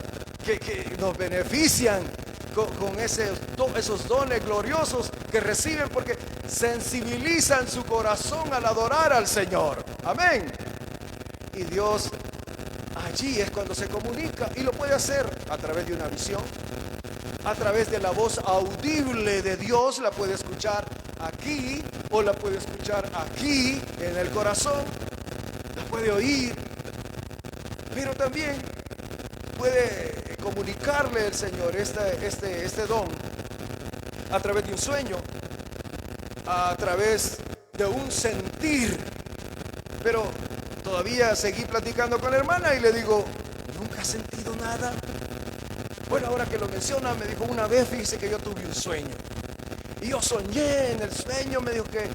que nos benefician con esos dones gloriosos que reciben, porque sensibilizan su corazón al adorar al Señor. Amén. Y Dios allí es cuando se comunica, y lo puede hacer a través de una visión, a través de la voz audible de Dios. La puede escuchar aquí o la puede escuchar aquí en el corazón, la puede oír, pero también puede comunicarle el Señor este don a través de un sueño, a través de un sentir. Pero todavía seguí platicando con la hermana y le digo, ¿nunca has sentido nada? Bueno, ahora que lo menciona, me dijo, una vez, fíjese que yo tuve un sueño. Y yo soñé en el sueño, me dijo que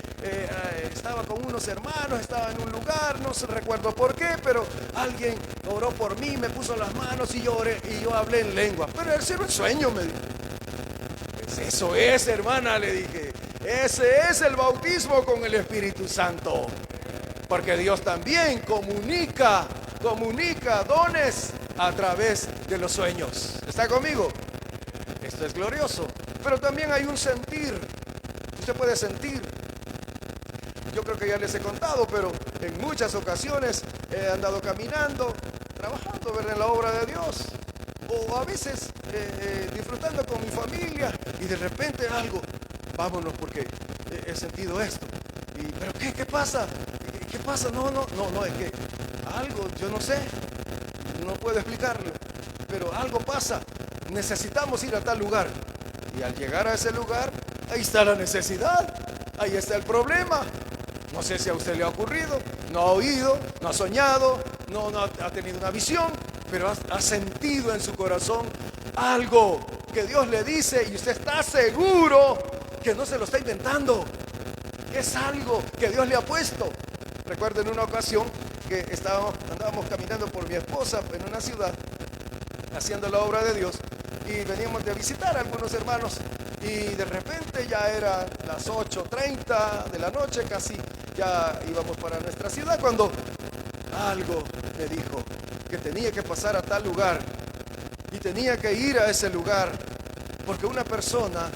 estaba con unos hermanos, estaba en un lugar, no recuerdo por qué, pero alguien oró por mí, me puso las manos y yo oré, y yo hablé en lengua. Pero ese era un sueño, me dijo. Pues eso es, hermana, le dije. Ese es el bautismo con el Espíritu Santo. Porque Dios también comunica dones a través de los sueños. ¿Está conmigo? Esto es glorioso. Pero también hay un sentir. Usted puede sentir. Yo creo que ya les he contado, pero en muchas ocasiones he andado caminando, trabajando, ¿verdad?, en la obra de Dios. O a veces disfrutando con mi familia, y de repente algo, vámonos porque he sentido esto. ¿Pero qué pasa? ¿Qué pasa? No, es que algo, yo no sé, no puedo explicarlo, pero algo pasa. Necesitamos ir a tal lugar. Y al llegar a ese lugar, ahí está la necesidad, ahí está el problema. No sé si a usted le ha ocurrido, no ha oído, no ha soñado, no ha tenido una visión, pero ha sentido en su corazón algo que Dios le dice, y usted está seguro que no se lo está inventando. Es algo que Dios le ha puesto. Recuerdo en una ocasión que andábamos caminando por mi esposa en una ciudad, haciendo la obra de Dios, y veníamos de visitar a algunos hermanos, y de repente ya eran las 8:30 de la noche, casi ya íbamos para nuestra ciudad, cuando algo me dijo que tenía que pasar a tal lugar y tenía que ir a ese lugar porque una persona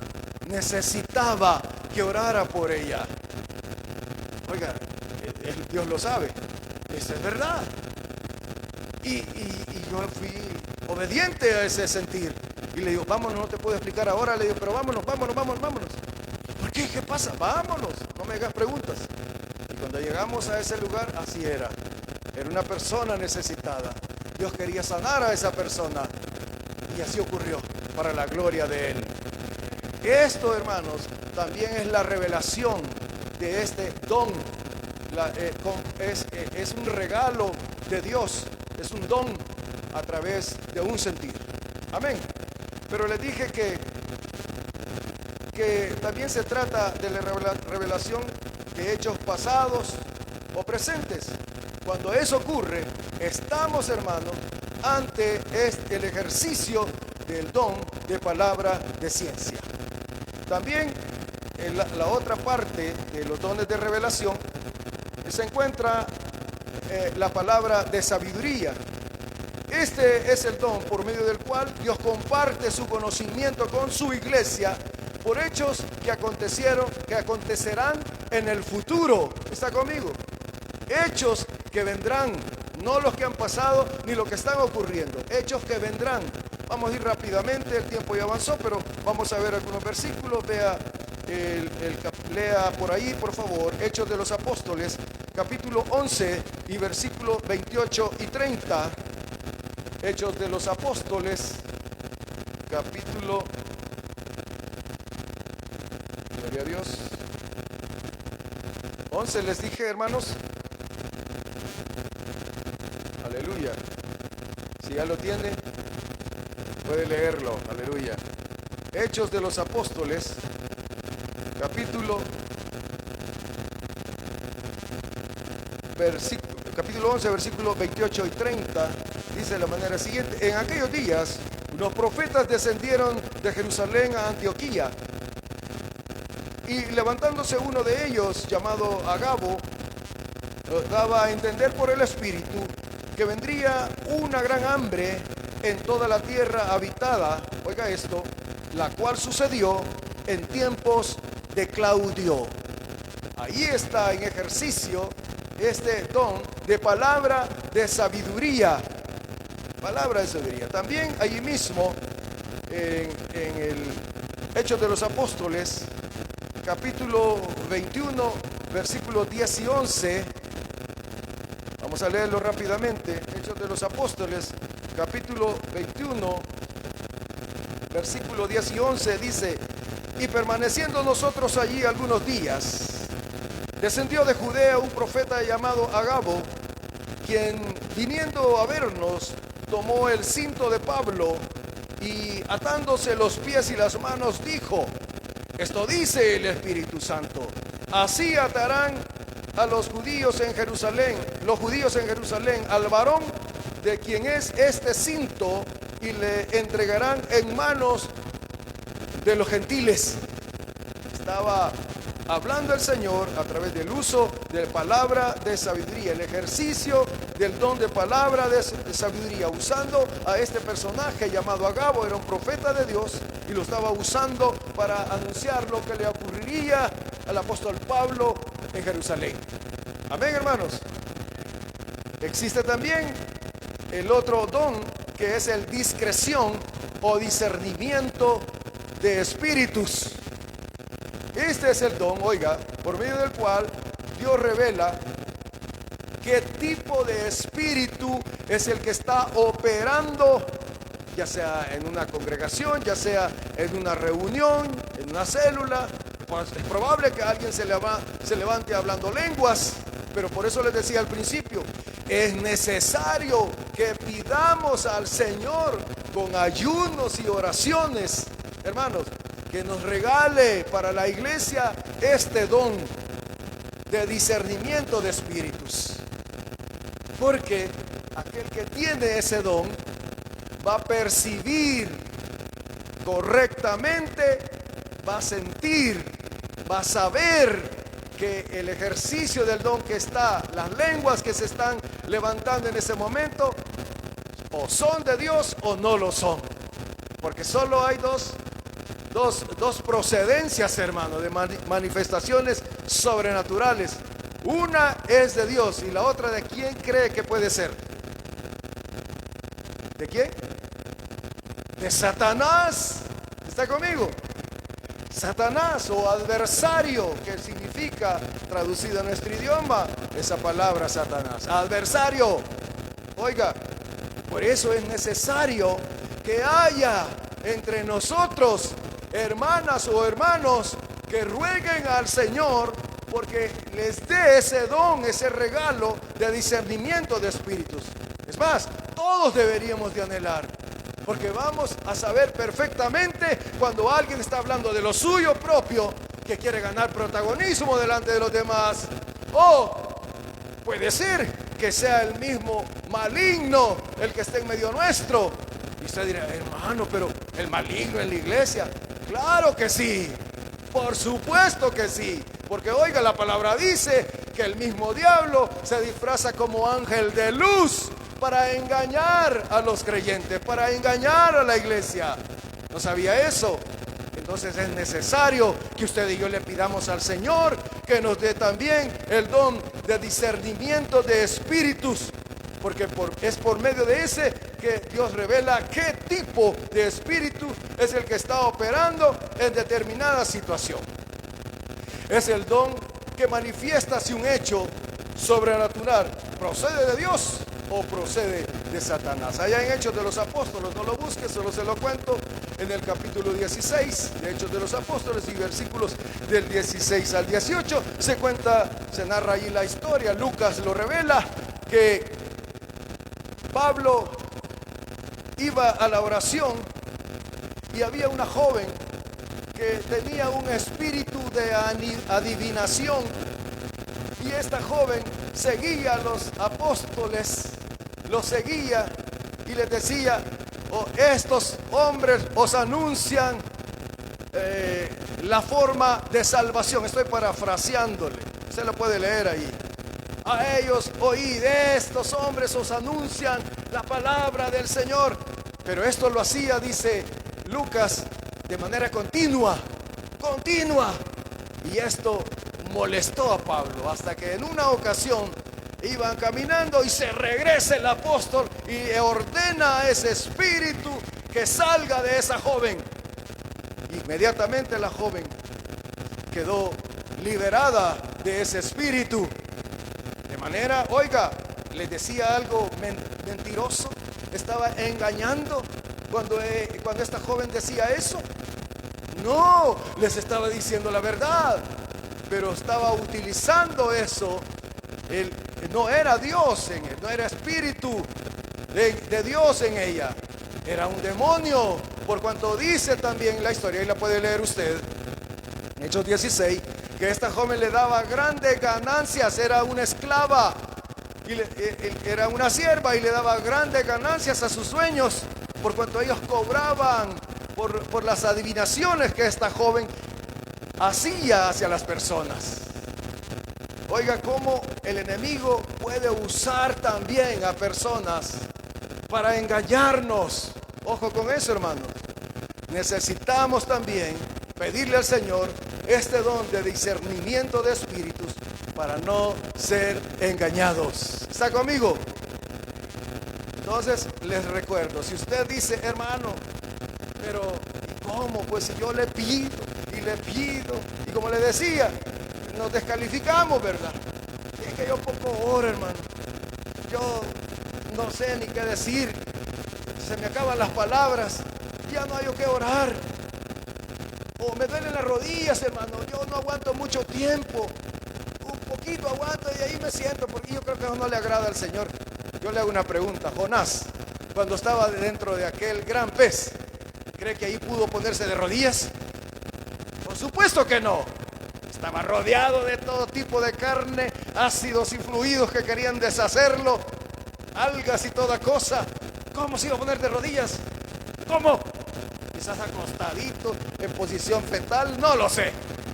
necesitaba que orara por ella. Oiga, Dios lo sabe, eso es verdad. Y yo fui obediente a ese sentir. Y le digo, vámonos, no te puedo explicar ahora. Le digo, pero vámonos. ¿Por qué? ¿Qué pasa? Vámonos, no me hagas preguntas. Y cuando llegamos a ese lugar, así era. Era una persona necesitada. Dios quería sanar a esa persona. Y así ocurrió, para la gloria de Él. Esto, hermanos, también es la revelación de este don. Es un regalo de Dios. Es un don a través de un sentir. Amén. Pero les dije que también se trata de la revelación de hechos pasados o presentes. Cuando eso ocurre, estamos, hermanos, ante el ejercicio del don de palabra de ciencia. También en la otra parte de los dones de revelación se encuentra la palabra de sabiduría. Este es el don por medio del cual Dios comparte su conocimiento con su iglesia por hechos que acontecerán en el futuro. ¿Está conmigo? Hechos que vendrán, no los que han pasado ni los que están ocurriendo. Hechos que vendrán. Vamos a ir rápidamente, el tiempo ya avanzó, pero vamos a ver algunos versículos. Lea por ahí, por favor, Hechos de los Apóstoles, capítulo 11 y versículos 28 y 30. Hechos de los Apóstoles, capítulo, gloria a Dios, 11 les dije, hermanos. Aleluya. Si ya lo tiene, Puede leerlo, aleluya. Hechos de los Apóstoles, capítulo 11, versículos 28 y 30, dice de la manera siguiente: en aquellos días, los profetas descendieron de Jerusalén a Antioquía, y levantándose uno de ellos, llamado Agabo, daba a entender por el Espíritu que vendría una gran hambre en toda la tierra habitada, oiga esto, la cual sucedió en tiempos de Claudio. Ahí está en ejercicio este don de palabra de sabiduría. Palabra de sabiduría. También allí mismo, en el Hechos de los Apóstoles, capítulo 21, versículos 10 y 11. Vamos a leerlo rápidamente. Hechos de los Apóstoles, capítulo 21, versículo 10 y 11 dice: y permaneciendo nosotros allí algunos días, descendió de Judea un profeta llamado Agabo, quien viniendo a vernos, tomó el cinto de Pablo y atándose los pies y las manos dijo: esto dice el Espíritu Santo, así atarán a los judíos en Jerusalén, al varón de quien es este cinto, y le entregarán en manos de los gentiles. Estaba hablando el Señor a través del uso de palabra de sabiduría, el ejercicio del don de palabra de sabiduría, usando a este personaje llamado Agabo. Era un profeta de Dios y lo estaba usando para anunciar lo que le ocurriría al apóstol Pablo en Jerusalén. Amén, hermanos. Existe también el otro don, que es el discreción o discernimiento de espíritus. Este es el don, oiga, por medio del cual Dios revela qué tipo de espíritu es el que está operando, ya sea en una congregación, ya sea en una reunión, en una célula. Pues es probable que alguien se levante hablando lenguas, pero por eso les decía al principio, es necesario que pidamos al Señor con ayunos y oraciones, hermanos, que nos regale para la iglesia este don de discernimiento de espíritus. Porque aquel que tiene ese don va a percibir correctamente, va a sentir, va a saber que el ejercicio del don que está, las lenguas que se están levantando en ese momento, o son de Dios o no lo son. Porque solo hay dos procedencias, hermano, de manifestaciones sobrenaturales. Una es de Dios y la otra, ¿de quién cree que puede ser? ¿De quién? De Satanás. ¿Está conmigo? Satanás, o adversario, que significa, traducido a nuestro idioma, esa palabra Satanás, adversario. Oiga, por eso es necesario que haya entre nosotros hermanas o hermanos que rueguen al Señor porque les dé ese don, ese regalo de discernimiento de espíritus. Es más, todos deberíamos de anhelar, porque vamos a saber perfectamente cuando alguien está hablando de lo suyo propio, que quiere ganar protagonismo delante de los demás, o puede ser que sea el mismo maligno el que esté en medio nuestro. Y usted dirá, hermano, pero el maligno en la iglesia. Claro que sí, por supuesto que sí, porque oiga, la palabra dice que el mismo diablo se disfraza como ángel de luz para engañar a los creyentes, para engañar a la iglesia. ¿No sabía eso? Entonces es necesario que usted y yo le pidamos al Señor que nos dé también el don de discernimiento de espíritus, porque es por medio de ese que Dios revela qué tipo de espíritu es el que está operando en determinada situación. Es el don que manifiesta si un hecho sobrenatural procede de Dios o procede de Satanás. Allá en Hechos de los Apóstoles, no lo busque, solo se lo cuento, en el capítulo 16 de Hechos de los Apóstoles y versículos del 16 al 18, se narra allí la historia. Lucas lo revela, que Pablo iba a la oración y había una joven que tenía un espíritu de adivinación, y esta joven seguía a los apóstoles, los seguía y les decía: oh, estos hombres os anuncian la forma de salvación. Estoy parafraseándole, usted lo puede leer ahí. A ellos oíd, estos hombres os anuncian la palabra del Señor. Pero esto lo hacía, dice Lucas, de manera continua. Y esto molestó a Pablo, hasta que en una ocasión iban caminando y se regresa el apóstol y ordena a ese espíritu que salga de esa joven. Inmediatamente la joven quedó liberada de ese espíritu. De manera, oiga, les decía algo mentiroso, estaba engañando cuando esta joven decía eso. No, les estaba diciendo la verdad, pero estaba utilizando eso. No era Dios en él, no era espíritu de Dios en ella, era un demonio, por cuanto dice también la historia, y la puede leer usted, en Hechos 16, que esta joven le daba grandes ganancias, era una esclava, era una sierva, y le daba grandes ganancias a sus dueños, por cuanto ellos cobraban por las adivinaciones que esta joven hacía hacia las personas. Oiga, cómo el enemigo puede usar también a personas para engañarnos. Ojo con eso, hermanos. Necesitamos también pedirle al Señor este don de discernimiento de espíritus para no ser engañados. ¿Está conmigo? Entonces les recuerdo, si usted dice: hermano, pero ¿cómo? Pues si yo le pido, y como le decía, nos descalificamos, ¿verdad? Es que yo poco oro, hermano, yo no sé ni qué decir, se me acaban las palabras, ya no hay que orar, o me duelen las rodillas, hermano, yo no aguanto mucho tiempo, un poquito aguanto y ahí me siento, porque yo creo que eso no le agrada al Señor. Yo le hago una pregunta: Jonás, cuando estaba dentro de aquel gran pez, ¿cree que ahí pudo ponerse de rodillas? Por supuesto que no. Estaba rodeado de todo tipo de carne, ácidos y fluidos que querían deshacerlo, algas y toda cosa. ¿Cómo se iba a poner de rodillas? ¿Cómo? Quizás acostadito, en posición fetal, no lo sé.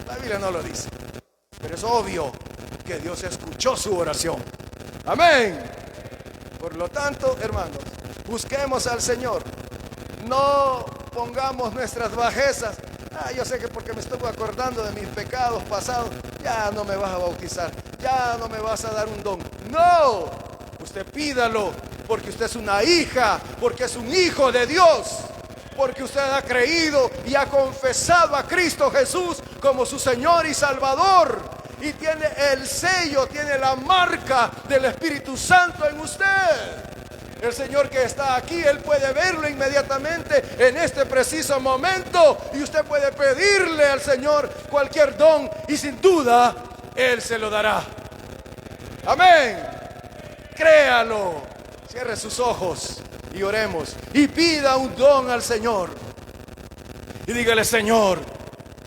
La Biblia no lo dice. Pero es obvio que Dios escuchó su oración. Amén. Por lo tanto, hermanos, busquemos al Señor. No pongamos nuestras bajezas. Yo sé que porque me estoy acordando de mis pecados pasados, ya no me vas a bautizar, ya no me vas a dar un don. No, usted pídalo, porque usted es una hija, porque es un hijo de Dios, porque usted ha creído y ha confesado a Cristo Jesús como su Señor y Salvador, y tiene el sello, tiene la marca del Espíritu Santo en usted. El Señor que está aquí, Él puede verlo inmediatamente en este preciso momento, y usted puede pedirle al Señor cualquier don y sin duda Él se lo dará. Amén. Créalo. Cierre sus ojos y oremos y pida un don al Señor y dígale: Señor,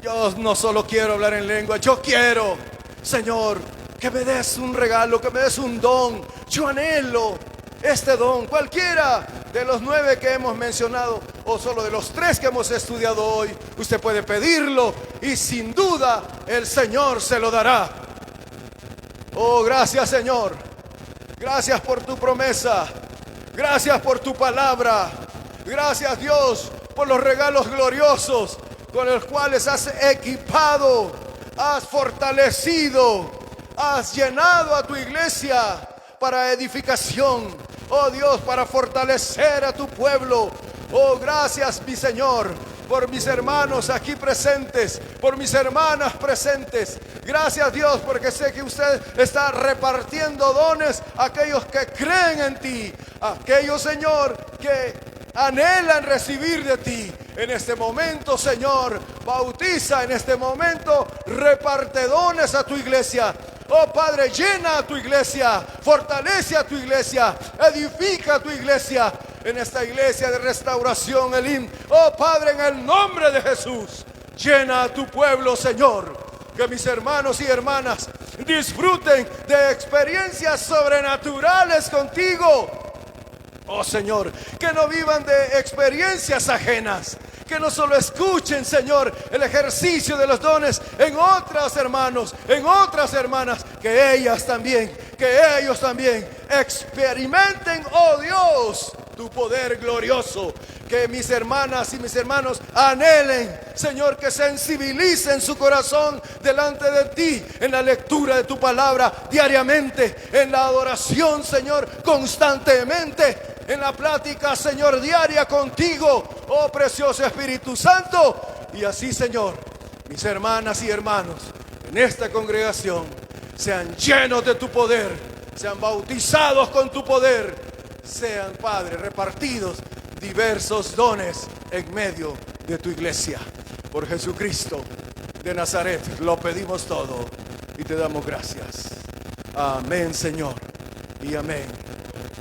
yo no solo quiero hablar en lengua, yo quiero, Señor, que me des un regalo, que me des un don. Yo anhelo este don, cualquiera de los 9 que hemos mencionado o solo de los 3 que hemos estudiado hoy. Usted puede pedirlo y sin duda el Señor se lo dará. Oh, gracias, Señor. Gracias por tu promesa. Gracias por tu palabra. Gracias, Dios, por los regalos gloriosos con los cuales has equipado, has fortalecido, has llenado a tu iglesia para edificación. Oh Dios, para fortalecer a tu pueblo. Oh, gracias, mi Señor, por mis hermanos aquí presentes, por mis hermanas presentes. Gracias, Dios, porque sé que usted está repartiendo dones a aquellos que creen en ti, a aquellos, Señor, que anhelan recibir de ti. En este momento, Señor, bautiza en este momento, reparte dones a tu iglesia. Oh Padre, llena a tu iglesia, fortalece a tu iglesia, edifica a tu iglesia. en esta iglesia de restauración Elim. Oh Padre, en el nombre de Jesús, llena a tu pueblo, Señor. Que mis hermanos y hermanas disfruten de experiencias sobrenaturales contigo. Oh Señor, que no vivan de experiencias ajenas. Que no solo escuchen, Señor, el ejercicio de los dones en otras hermanos, en otras hermanas, que ellos también experimenten, oh Dios, tu poder glorioso. Que mis hermanas y mis hermanos anhelen, Señor, que sensibilicen su corazón delante de ti en la lectura de tu palabra diariamente, en la adoración, Señor, constantemente, en la plática, Señor, diaria contigo, oh precioso Espíritu Santo. Y así, Señor, mis hermanas y hermanos en esta congregación sean llenos de tu poder, sean bautizados con tu poder, sean, Padre, repartidos diversos dones en medio de tu iglesia. Por Jesucristo de Nazaret lo pedimos todo y te damos gracias. Amén, Señor, y amén.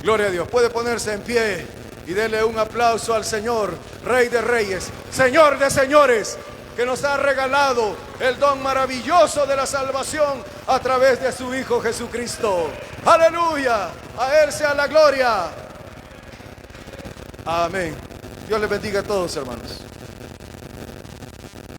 Gloria a Dios. Puede ponerse en pie y denle un aplauso al Señor, Rey de Reyes, Señor de Señores, que nos ha regalado el don maravilloso de la salvación a través de su Hijo Jesucristo. Aleluya, a Él sea la gloria. Amén. Dios les bendiga a todos, hermanos.